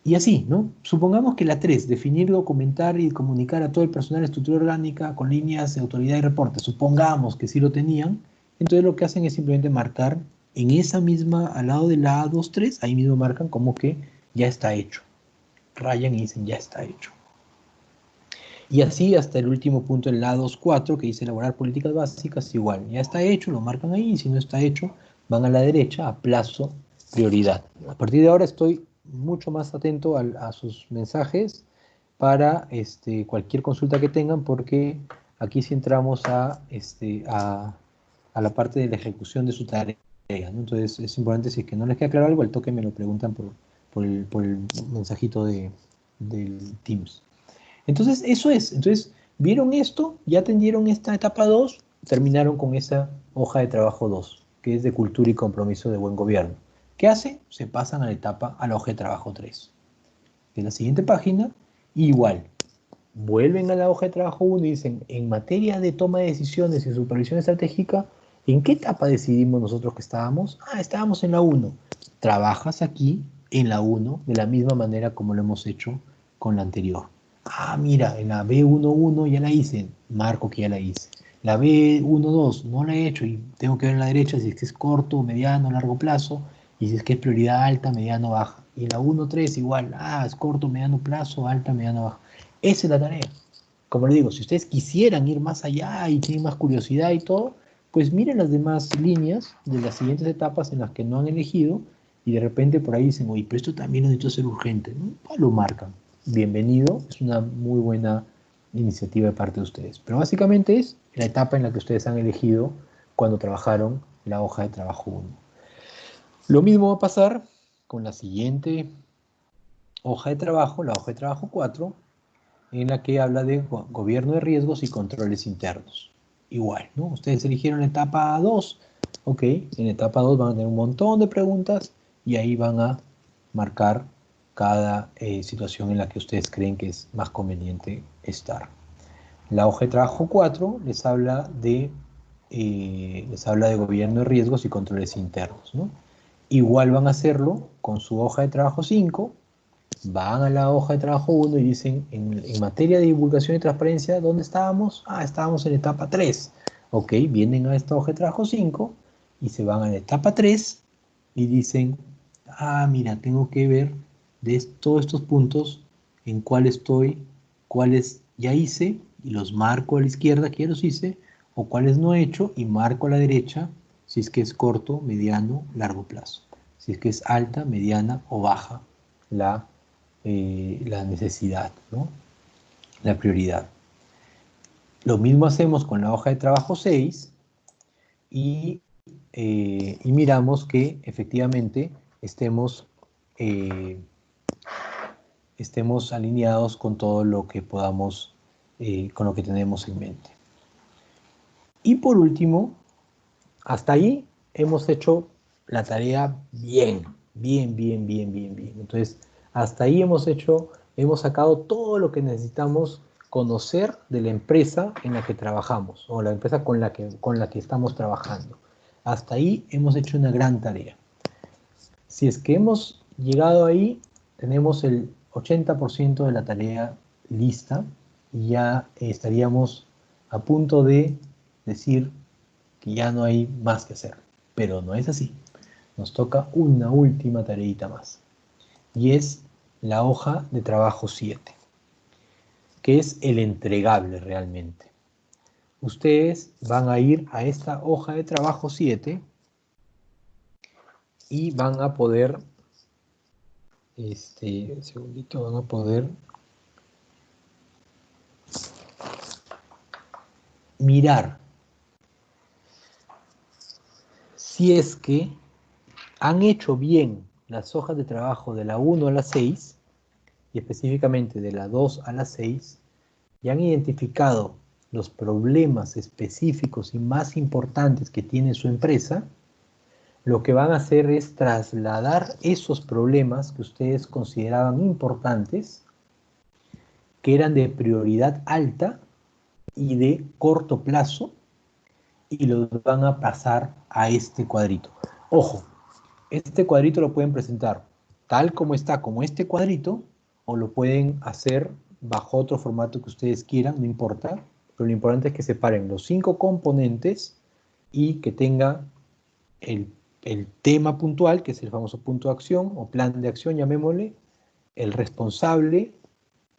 Y así, ¿no? Supongamos que la 3, definir, documentar y comunicar a todo el personal estructura orgánica con líneas de autoridad y reporte. Supongamos que sí lo tenían, entonces lo que hacen es simplemente marcar en esa misma, al lado de la A23, ahí mismo marcan como que ya está hecho. Rayan y dicen ya está hecho. Y así hasta el último punto, el A24, que dice elaborar políticas básicas, igual. Ya está hecho, lo marcan ahí, y si no está hecho, van a la derecha a plazo, prioridad. A partir de ahora estoy mucho más atento a sus mensajes para cualquier consulta que tengan, porque aquí sí entramos a la parte de la ejecución de su tarea, ¿no? Entonces es importante, si es que no les queda claro algo, al toque me lo preguntan por el mensajito del Teams. Entonces, eso es. Entonces, vieron esto, ya atendieron esta etapa 2, terminaron con esa hoja de trabajo 2, que es de cultura y compromiso de buen gobierno. ¿Qué hace? Se pasan a la hoja de trabajo 3. En la siguiente página, igual, vuelven a la hoja de trabajo 1 y dicen, en materia de toma de decisiones y supervisión estratégica, ¿en qué etapa decidimos nosotros que estábamos? Ah, estábamos en la 1. Trabajas aquí en la 1 de la misma manera como lo hemos hecho con la anterior. Ah, mira, en la B11 ya la hice, marco que ya la hice. La B12 no la he hecho y tengo que ver en la derecha si es que es corto, mediano, largo plazo, y si es que es prioridad alta, mediano, baja. Y la 1.3 igual, es corto, mediano plazo, alta, mediano, baja. Esa es la tarea. Como le digo, si ustedes quisieran ir más allá y tienen más curiosidad y todo, pues miren las demás líneas de las siguientes etapas en las que no han elegido y de repente por ahí dicen, oye, pero esto también lo necesito ser urgente, ¿no? Pues lo marcan. Bienvenido, es una muy buena iniciativa de parte de ustedes. Pero básicamente es la etapa en la que ustedes han elegido cuando trabajaron la hoja de trabajo 1. Lo mismo va a pasar con la siguiente hoja de trabajo, la hoja de trabajo 4, en la que habla de gobierno de riesgos y controles internos. Igual, ¿no? Ustedes eligieron la etapa 2, ok, en la etapa 2 van a tener un montón de preguntas y ahí van a marcar cada situación en la que ustedes creen que es más conveniente estar. La hoja de trabajo 4 les habla de gobierno de riesgos y controles internos, ¿no? Igual van a hacerlo con su hoja de trabajo 5, van a la hoja de trabajo 1 y dicen, en materia de divulgación y transparencia, ¿dónde estábamos? Estábamos en etapa 3. Ok, vienen a esta hoja de trabajo 5 y se van a la etapa 3 y dicen, mira, tengo que ver de todos estos puntos en cuál estoy, cuáles ya hice y los marco a la izquierda que ya los hice, o cuáles no he hecho y marco a la derecha si es que es corto, mediano, largo plazo. Si es que es alta, mediana o baja la necesidad, ¿no? La prioridad. Lo mismo hacemos con la hoja de trabajo 6 y miramos que efectivamente eh, estemos alineados con todo lo que podamos, con lo que tenemos en mente. Y por último, hasta ahí hemos hecho la tarea bien, bien, bien, bien, bien, bien. Entonces, hasta ahí hemos sacado todo lo que necesitamos conocer de la empresa en la que trabajamos o la empresa con la que estamos trabajando. Hasta ahí hemos hecho una gran tarea. Si es que hemos llegado ahí, tenemos el 80% de la tarea lista y ya estaríamos a punto de decir que ya no hay más que hacer. Pero no es así. Nos toca una última tareita más. Y es la hoja de trabajo 7, que es el entregable realmente. Ustedes van a ir a esta hoja de trabajo 7 y van a poder, un segundito, van a poder mirar si es que han hecho bien las hojas de trabajo de la 1 a la 6 y específicamente de la 2 a la 6 y han identificado los problemas específicos y más importantes que tiene su empresa, lo que van a hacer es trasladar esos problemas que ustedes consideraban importantes, que eran de prioridad alta y de corto plazo, y los van a pasar a este cuadrito. Ojo, este cuadrito lo pueden presentar tal como está, como este cuadrito, o lo pueden hacer bajo otro formato que ustedes quieran, no importa, pero lo importante es que separen los 5 componentes y que tenga el, el tema puntual, que es el famoso punto de acción o plan de acción, llamémosle, el responsable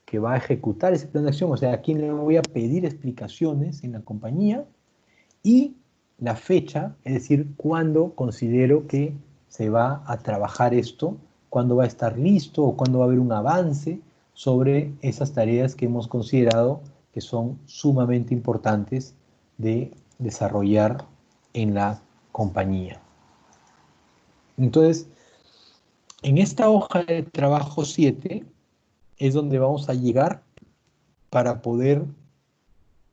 que va a ejecutar ese plan de acción, o sea, a quién le voy a pedir explicaciones en la compañía, y la fecha, es decir, cuándo considero que se va a trabajar esto, cuándo va a estar listo o cuándo va a haber un avance sobre esas tareas que hemos considerado que son sumamente importantes de desarrollar en la compañía. Entonces, en esta hoja de trabajo 7 es donde vamos a llegar para poder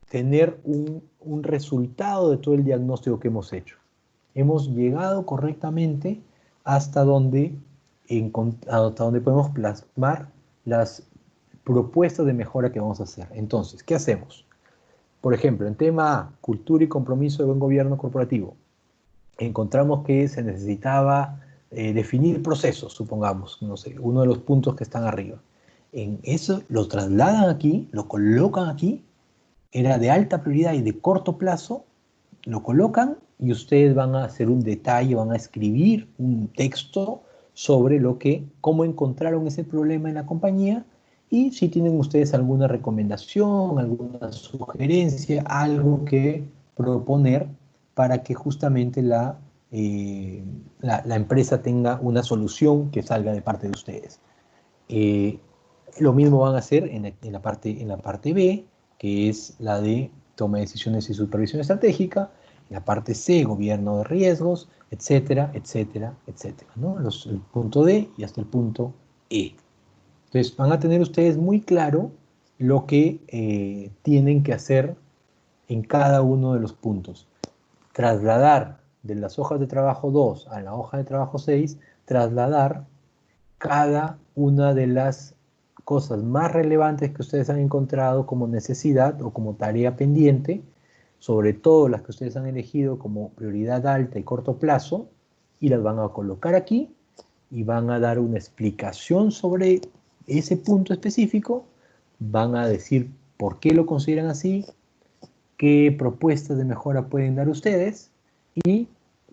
tener un resultado de todo el diagnóstico que hemos hecho. Hemos llegado correctamente hasta donde, hasta donde podemos plasmar las propuestas de mejora que vamos a hacer. Entonces, ¿qué hacemos? Por ejemplo, en tema A, cultura y compromiso de buen gobierno corporativo, encontramos que se necesitaba definir procesos, supongamos, no sé, uno de los puntos que están arriba. En eso lo trasladan aquí, lo colocan aquí, era de alta prioridad y de corto plazo, lo colocan y ustedes van a hacer un detalle, van a escribir un texto sobre cómo encontraron ese problema en la compañía y si tienen ustedes alguna recomendación, alguna sugerencia, algo que proponer para que justamente la empresa tenga una solución que salga de parte de ustedes. Eh, lo mismo van a hacer en la parte B, que es la de toma de decisiones y supervisión estratégica, en la parte C, gobierno de riesgos, etcétera, etcétera, etcétera, ¿no? El punto D y hasta el punto E. Entonces van a tener ustedes muy claro lo que tienen que hacer en cada uno de los puntos. Trasladar de las hojas de trabajo 2 a la hoja de trabajo 6, trasladar cada una de las cosas más relevantes que ustedes han encontrado como necesidad o como tarea pendiente, sobre todo las que ustedes han elegido como prioridad alta y corto plazo, y las van a colocar aquí y van a dar una explicación sobre ese punto específico, van a decir por qué lo consideran así, qué propuestas de mejora pueden dar ustedes y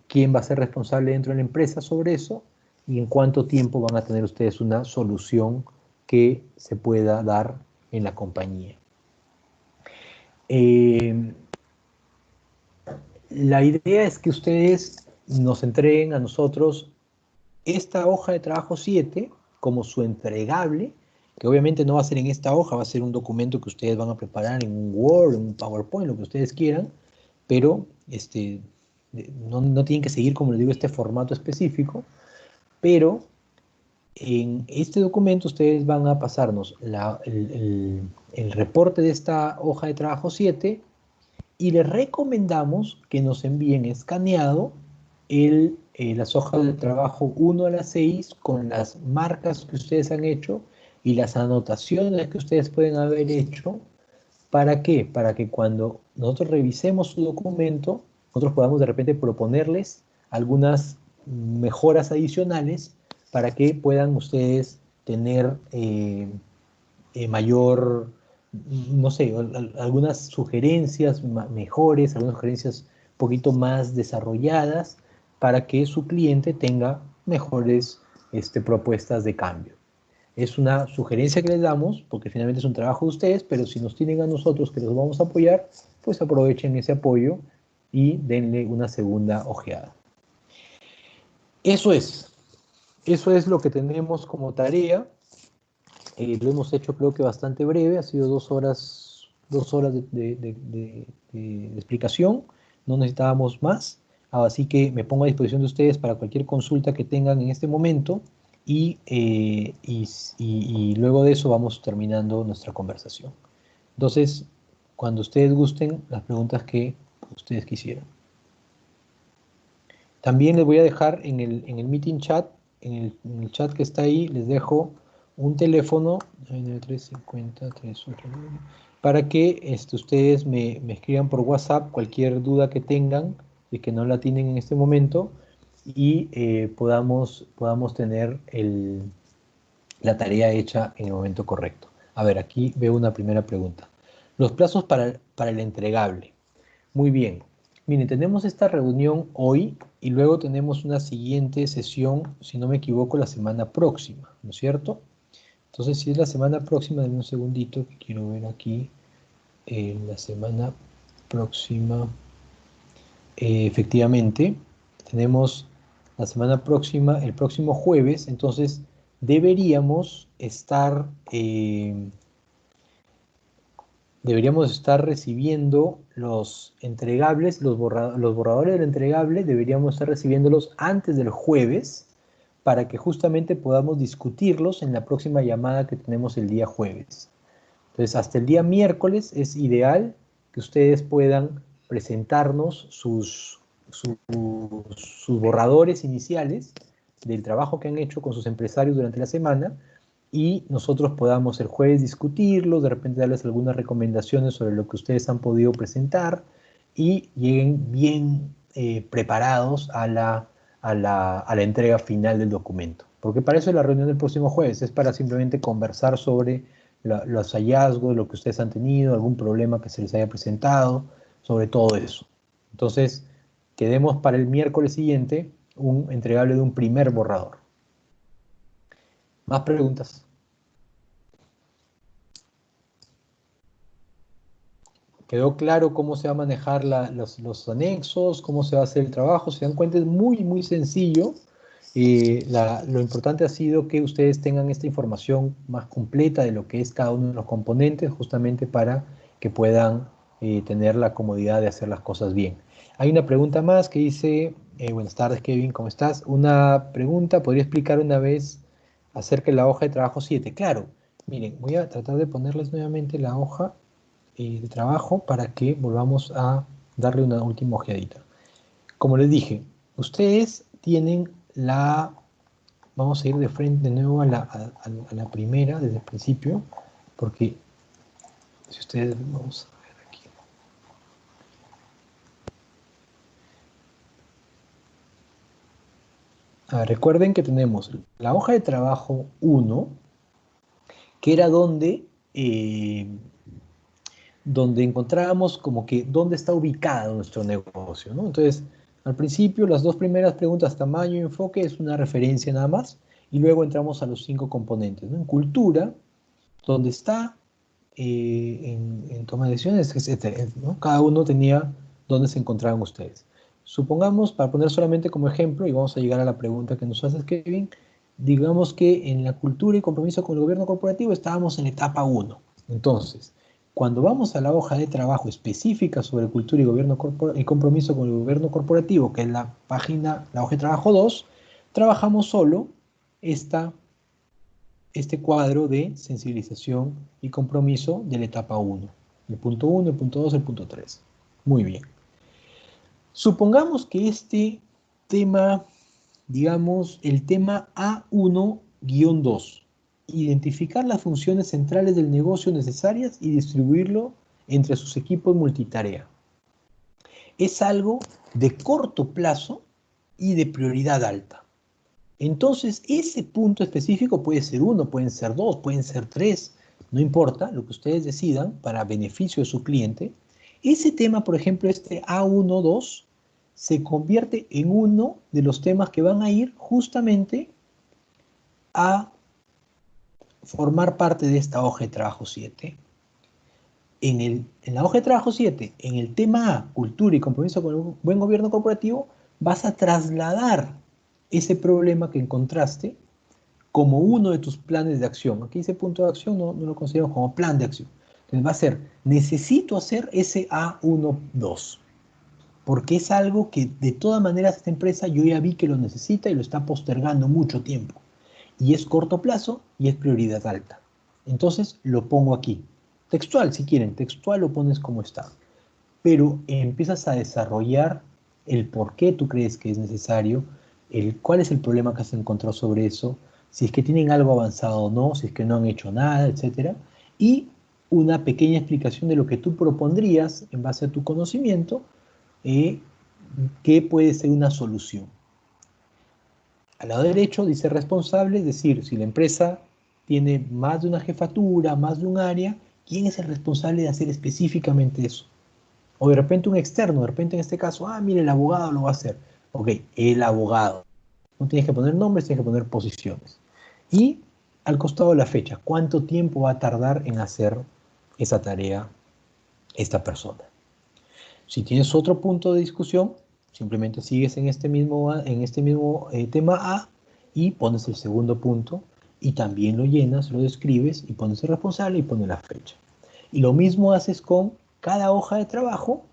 quién va a ser responsable dentro de la empresa sobre eso y en cuánto tiempo van a tener ustedes una solución que se pueda dar en la compañía. La idea es que ustedes nos entreguen a nosotros esta hoja de trabajo 7 como su entregable, que obviamente no va a ser en esta hoja, va a ser un documento que ustedes van a preparar en un Word, en un PowerPoint, lo que ustedes quieran, pero no tienen que seguir, como les digo, este formato específico, pero en este documento ustedes van a pasarnos el reporte de esta hoja de trabajo 7 y les recomendamos que nos envíen escaneado las hojas de trabajo 1 a las 6 con las marcas que ustedes han hecho y las anotaciones que ustedes pueden haber hecho. ¿Para qué? Para que cuando nosotros revisemos su documento, nosotros podamos de repente proponerles algunas mejoras adicionales para que puedan ustedes tener mayor, no sé, algunas sugerencias mejores, algunas sugerencias un poquito más desarrolladas para que su cliente tenga mejores propuestas de cambio. Es una sugerencia que les damos, porque finalmente es un trabajo de ustedes, pero si nos tienen a nosotros que los vamos a apoyar, pues aprovechen ese apoyo y denle una segunda ojeada. Eso es lo que tenemos como tarea. Lo hemos hecho creo que bastante breve, ha sido 2 horas de explicación, no necesitábamos más, así que me pongo a disposición de ustedes para cualquier consulta que tengan en este momento y luego de eso vamos terminando nuestra conversación. Entonces, cuando ustedes gusten, las preguntas que ustedes quisieran. También les voy a dejar en el meeting chat, en el chat que está ahí, les dejo un teléfono 99350-389, para que ustedes me escriban por WhatsApp cualquier duda que tengan y que no la tienen en este momento y podamos tener la tarea hecha en el momento correcto. A ver, aquí veo una primera pregunta. Los plazos para el entregable. Muy bien. Miren, tenemos esta reunión hoy y luego tenemos una siguiente sesión, si no me equivoco, la semana próxima, ¿no es cierto? Entonces, si es la semana próxima, denme un segundito que quiero ver aquí. La semana próxima, efectivamente, tenemos la semana próxima, el próximo jueves, entonces deberíamos estar, deberíamos estar recibiendo los entregables, los borradores del entregable, deberíamos estar recibiéndolos antes del jueves para que justamente podamos discutirlos en la próxima llamada que tenemos el día jueves. Entonces, hasta el día miércoles es ideal que ustedes puedan presentarnos sus borradores iniciales del trabajo que han hecho con sus empresarios durante la semana y nosotros podamos el jueves discutirlos, de repente darles algunas recomendaciones sobre lo que ustedes han podido presentar y lleguen bien preparados a la entrega final del documento. Porque para eso es la reunión del próximo jueves, es para simplemente conversar sobre los hallazgos, lo que ustedes han tenido, algún problema que se les haya presentado, sobre todo eso. Entonces, quedemos para el miércoles siguiente un entregable de un primer borrador. ¿Más preguntas? ¿Quedó claro cómo se va a manejar los anexos, cómo se va a hacer el trabajo? Se dan cuenta, es muy, muy sencillo. Lo importante ha sido que ustedes tengan esta información más completa de lo que es cada uno de los componentes, justamente para que puedan tener la comodidad de hacer las cosas bien. Hay una pregunta más que dice, buenas tardes Kevin, ¿cómo estás? Una pregunta, ¿podría explicar una vez acerca de la hoja de trabajo 7? Claro, miren, voy a tratar de ponerles nuevamente la hoja de trabajo para que volvamos a darle una última ojeadita. Como les dije, ustedes tienen vamos a ir de frente de nuevo a la primera, desde el principio, porque si ustedes, vamos a ver aquí. Recuerden que tenemos la hoja de trabajo 1, que era donde encontrábamos como que dónde está ubicado nuestro negocio, ¿no? Entonces, al principio, las dos primeras preguntas, tamaño y enfoque, es una referencia nada más, y luego entramos a los 5 componentes, ¿no? En cultura, donde está, en toma de decisiones, etcétera, ¿no? Cada uno tenía dónde se encontraban ustedes. Supongamos, para poner solamente como ejemplo, y vamos a llegar a la pregunta que nos hace Kevin, digamos que en la cultura y compromiso con el gobierno corporativo estábamos en etapa 1. Entonces, cuando vamos a la hoja de trabajo específica sobre cultura y compromiso con el gobierno corporativo, que es la hoja de trabajo 2, trabajamos solo este cuadro de sensibilización y compromiso de la etapa 1. El punto 1, el punto 2, el punto 3. Muy bien. Supongamos que este tema, digamos, el tema A1-2, identificar las funciones centrales del negocio necesarias y distribuirlo entre sus equipos multitarea. Es algo de corto plazo y de prioridad alta. Entonces, ese punto específico puede ser 1, pueden ser 2, pueden ser 3, no importa, lo que ustedes decidan para beneficio de su cliente. Ese tema, por ejemplo, este A1-2, se convierte en uno de los temas que van a ir justamente a formar parte de esta hoja de trabajo 7. En la hoja de trabajo 7, en el tema A, cultura y compromiso con el buen gobierno corporativo, vas a trasladar ese problema que encontraste como uno de tus planes de acción. Aquí dice punto de acción, no lo consideramos como plan de acción. Entonces va a ser, necesito hacer ese A1-2, porque es algo que de todas maneras esta empresa yo ya vi que lo necesita y lo está postergando mucho tiempo. Y es corto plazo y es prioridad alta. Entonces lo pongo aquí. Textual, si quieren, textual lo pones como está. Pero empiezas a desarrollar el por qué tú crees que es necesario, cuál es el problema que has encontrado sobre eso, si es que tienen algo avanzado o no, si es que no han hecho nada, etc. Y una pequeña explicación de lo que tú propondrías en base a tu conocimiento, que puede ser una solución. Al lado derecho dice responsable, es decir, si la empresa tiene más de una jefatura, más de un área, ¿quién es el responsable de hacer específicamente eso? O de repente un externo, de repente en este caso, mire, el abogado lo va a hacer. Ok, el abogado. No tienes que poner nombres, tienes que poner posiciones. Y al costado la fecha, ¿cuánto tiempo va a tardar en hacer esa tarea esta persona? Si tienes otro punto de discusión, simplemente sigues en este mismo tema A y pones el segundo punto y también lo llenas, lo describes y pones el responsable y pones la fecha. Y lo mismo haces con cada hoja de trabajo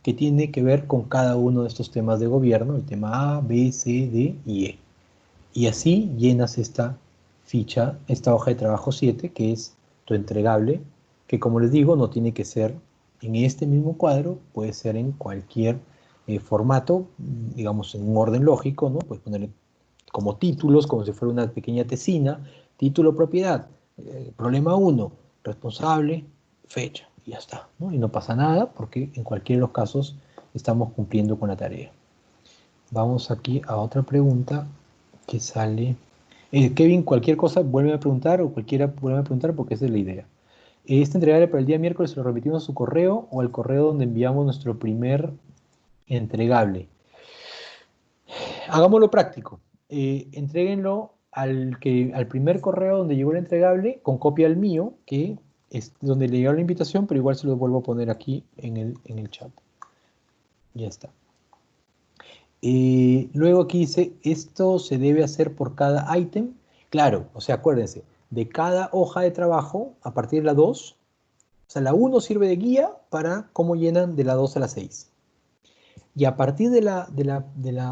que tiene que ver con cada uno de estos temas de gobierno, el tema A, B, C, D y E. Y así llenas esta ficha, esta hoja de trabajo 7, que es tu entregable, que como les digo, no tiene que ser en este mismo cuadro, puede ser en cualquier formato, digamos en un orden lógico, ¿no? Puedes ponerle como títulos, como si fuera una pequeña tesina, título propiedad, problema 1, responsable, fecha, y ya está, ¿no? Y no pasa nada porque en cualquiera de los casos estamos cumpliendo con la tarea. Vamos aquí a otra pregunta que sale. Kevin, cualquier cosa vuelve a preguntar o cualquiera vuelve a preguntar porque esa es la idea. Este entregable para el día miércoles se lo remitimos a su correo o al correo donde enviamos nuestro primer entregable. Hagámoslo práctico. Entréguenlo al primer correo donde llegó el entregable con copia al mío, que es donde le llegó la invitación, pero igual se lo vuelvo a poner aquí en el chat. Ya está. Luego aquí dice, esto se debe hacer por cada ítem. Claro, o sea, acuérdense, de cada hoja de trabajo, a partir de la 2, o sea, la 1 sirve de guía para cómo llenan de la 2 a la 6. Y a partir de la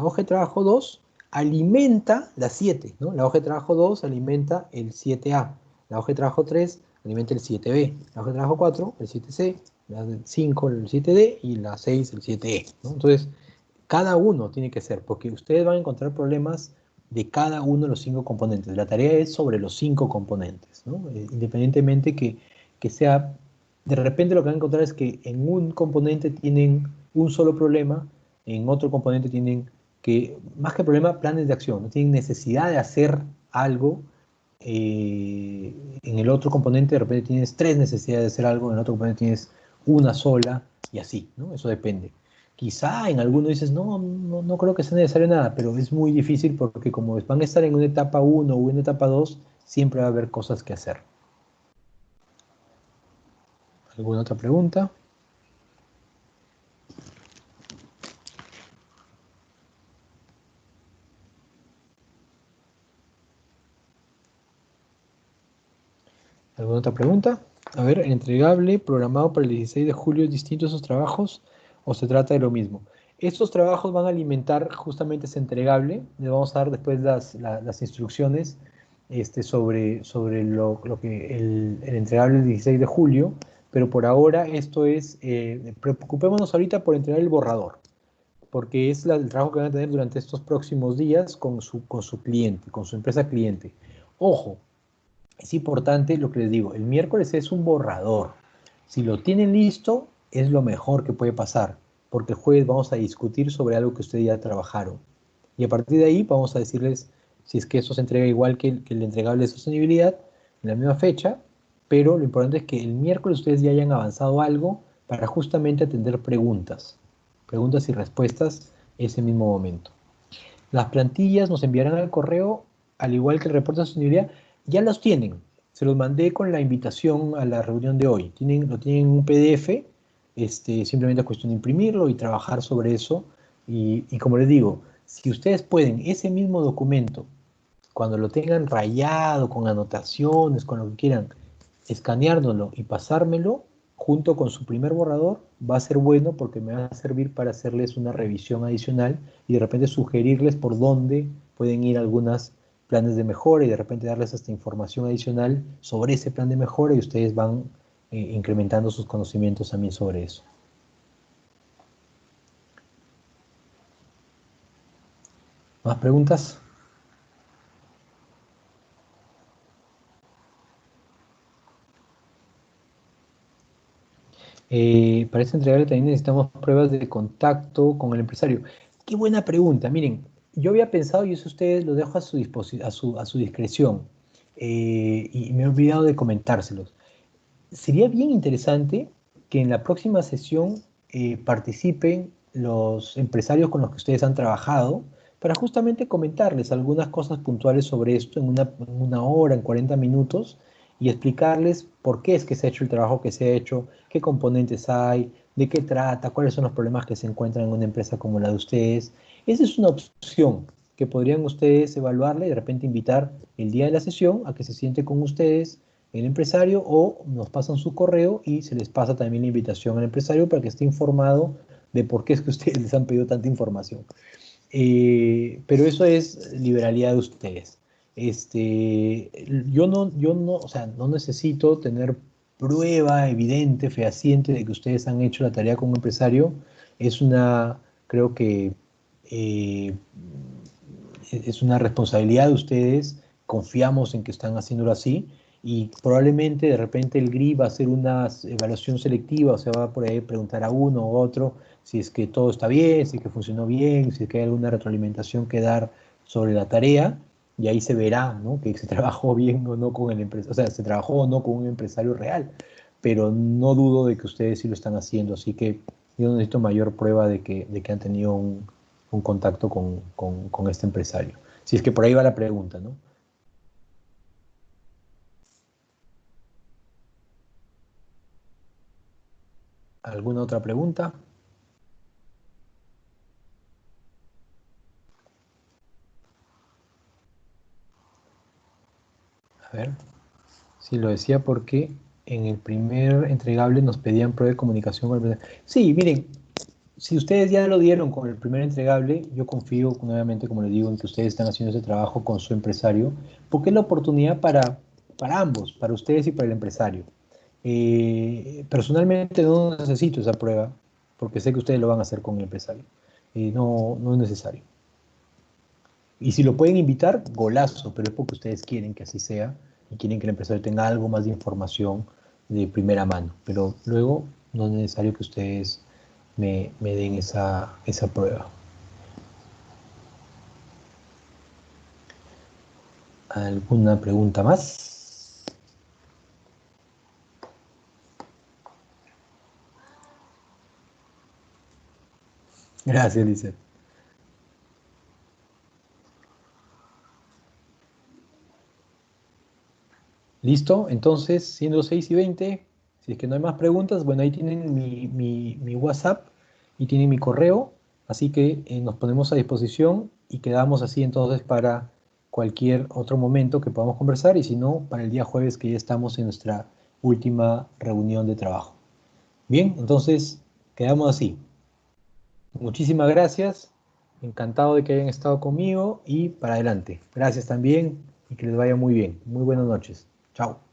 hoja de trabajo 2, alimenta la 7, ¿no? La hoja de trabajo 2 alimenta el 7A. La hoja de trabajo 3 alimenta el 7B. La hoja de trabajo 4, el 7C. La 5, el 7D. Y la 6, el 7E, ¿no? Entonces, cada uno tiene que ser, porque ustedes van a encontrar problemas de cada uno de los 5 componentes. La tarea es sobre los 5 componentes, ¿no? Independientemente que sea, de repente lo que van a encontrar es que en un componente tienen un solo problema, en otro componente tienen que, más que problema, planes de acción, no tienen necesidad de hacer algo. En el otro componente de repente tienes 3 necesidades de hacer algo, en el otro componente tienes una sola, y así, ¿no? Eso depende. Quizá en alguno dices, no creo que sea necesario nada, pero es muy difícil porque como van a estar en una etapa 1 o una etapa 2, siempre va a haber cosas que hacer. ¿Alguna otra pregunta? ¿Alguna otra pregunta? A ver, entregable, programado para el 16 de julio, ¿distintos esos trabajos o se trata de lo mismo? Estos trabajos van a alimentar justamente ese entregable. Les vamos a dar después las instrucciones sobre lo que el entregable del 16 de julio, pero por ahora esto es, preocupémonos ahorita por entregar el borrador, porque es el trabajo que van a tener durante estos próximos días con su cliente, con su empresa cliente. Ojo, es importante lo que les digo, el miércoles es un borrador. Si lo tienen listo, es lo mejor que puede pasar, porque el jueves vamos a discutir sobre algo que ustedes ya trabajaron. Y a partir de ahí vamos a decirles si es que eso se entrega igual que el entregable de sostenibilidad, en la misma fecha, pero lo importante es que el miércoles ustedes ya hayan avanzado algo para justamente atender preguntas y respuestas ese mismo momento. Las plantillas nos enviarán al correo, al igual que el reporte de sostenibilidad, ya los tienen. Se los mandé con la invitación a la reunión de hoy. Lo tienen en un PDF, simplemente es cuestión de imprimirlo y trabajar sobre eso. Y como les digo, si ustedes pueden ese mismo documento, cuando lo tengan rayado, con anotaciones, con lo que quieran, escaneárnoslo y pasármelo junto con su primer borrador, va a ser bueno porque me va a servir para hacerles una revisión adicional y de repente sugerirles por dónde pueden ir algunos planes de mejora y de repente darles esta información adicional sobre ese plan de mejora y ustedes van incrementando sus conocimientos también sobre eso. ¿Más preguntas? Para este entregable también necesitamos pruebas de contacto con el empresario. Qué buena pregunta. Miren, yo había pensado, y eso ustedes lo dejo a su discreción. y me he olvidado de comentárselos. Sería bien interesante que en la próxima sesión participen los empresarios con los que ustedes han trabajado para justamente comentarles algunas cosas puntuales sobre esto en una hora, en 40 minutos, y explicarles por qué es que se ha hecho el trabajo que se ha hecho, qué componentes hay, de qué trata, cuáles son los problemas que se encuentran en una empresa como la de ustedes. Esa es una opción que podrían ustedes evaluarla y de repente invitar el día de la sesión a que se siente con ustedes el empresario o nos pasan su correo y se les pasa también la invitación al empresario para que esté informado de por qué es que ustedes les han pedido tanta información. Pero eso es liberalidad de ustedes. Yo no, o sea, no necesito tener prueba evidente, fehaciente de que ustedes han hecho la tarea como empresario. Es una, creo que eh, es una responsabilidad de ustedes, confiamos en que están haciéndolo así y probablemente de repente el GRI va a hacer una evaluación selectiva, o sea, va por ahí a preguntar a uno u otro si es que todo está bien, si es que funcionó bien, si es que hay alguna retroalimentación que dar sobre la tarea y ahí se verá, ¿no? Que se trabajó bien o no con el empresario, o sea, se trabajó o no con un empresario real, pero no dudo de que ustedes sí lo están haciendo, así que yo no necesito mayor prueba de que han tenido un contacto con este empresario. Si es que por ahí va la pregunta, ¿no? ¿Alguna otra pregunta? A ver, sí, lo decía porque en el primer entregable nos pedían prueba de comunicación con el empresario. Sí, miren, si ustedes ya lo dieron con el primer entregable, yo confío nuevamente, como les digo, en que ustedes están haciendo ese trabajo con su empresario, porque es la oportunidad para ambos, para ustedes y para el empresario. Personalmente no necesito esa prueba, porque sé que ustedes lo van a hacer con el empresario. No, no es necesario. Y si lo pueden invitar, golazo, pero es porque ustedes quieren que así sea y quieren que el empresario tenga algo más de información de primera mano. Pero luego no es necesario que ustedes me den esa prueba. ¿Alguna pregunta más? Gracias, Lizeth. ¿Listo? Entonces, siendo 6:20, si es que no hay más preguntas, bueno, ahí tienen mi WhatsApp y tienen mi correo, así que nos ponemos a disposición y quedamos así entonces para cualquier otro momento que podamos conversar y si no, para el día jueves que ya estamos en nuestra última reunión de trabajo. Bien, entonces quedamos así. Muchísimas gracias, encantado de que hayan estado conmigo y para adelante. Gracias también y que les vaya muy bien. Muy buenas noches. Chao.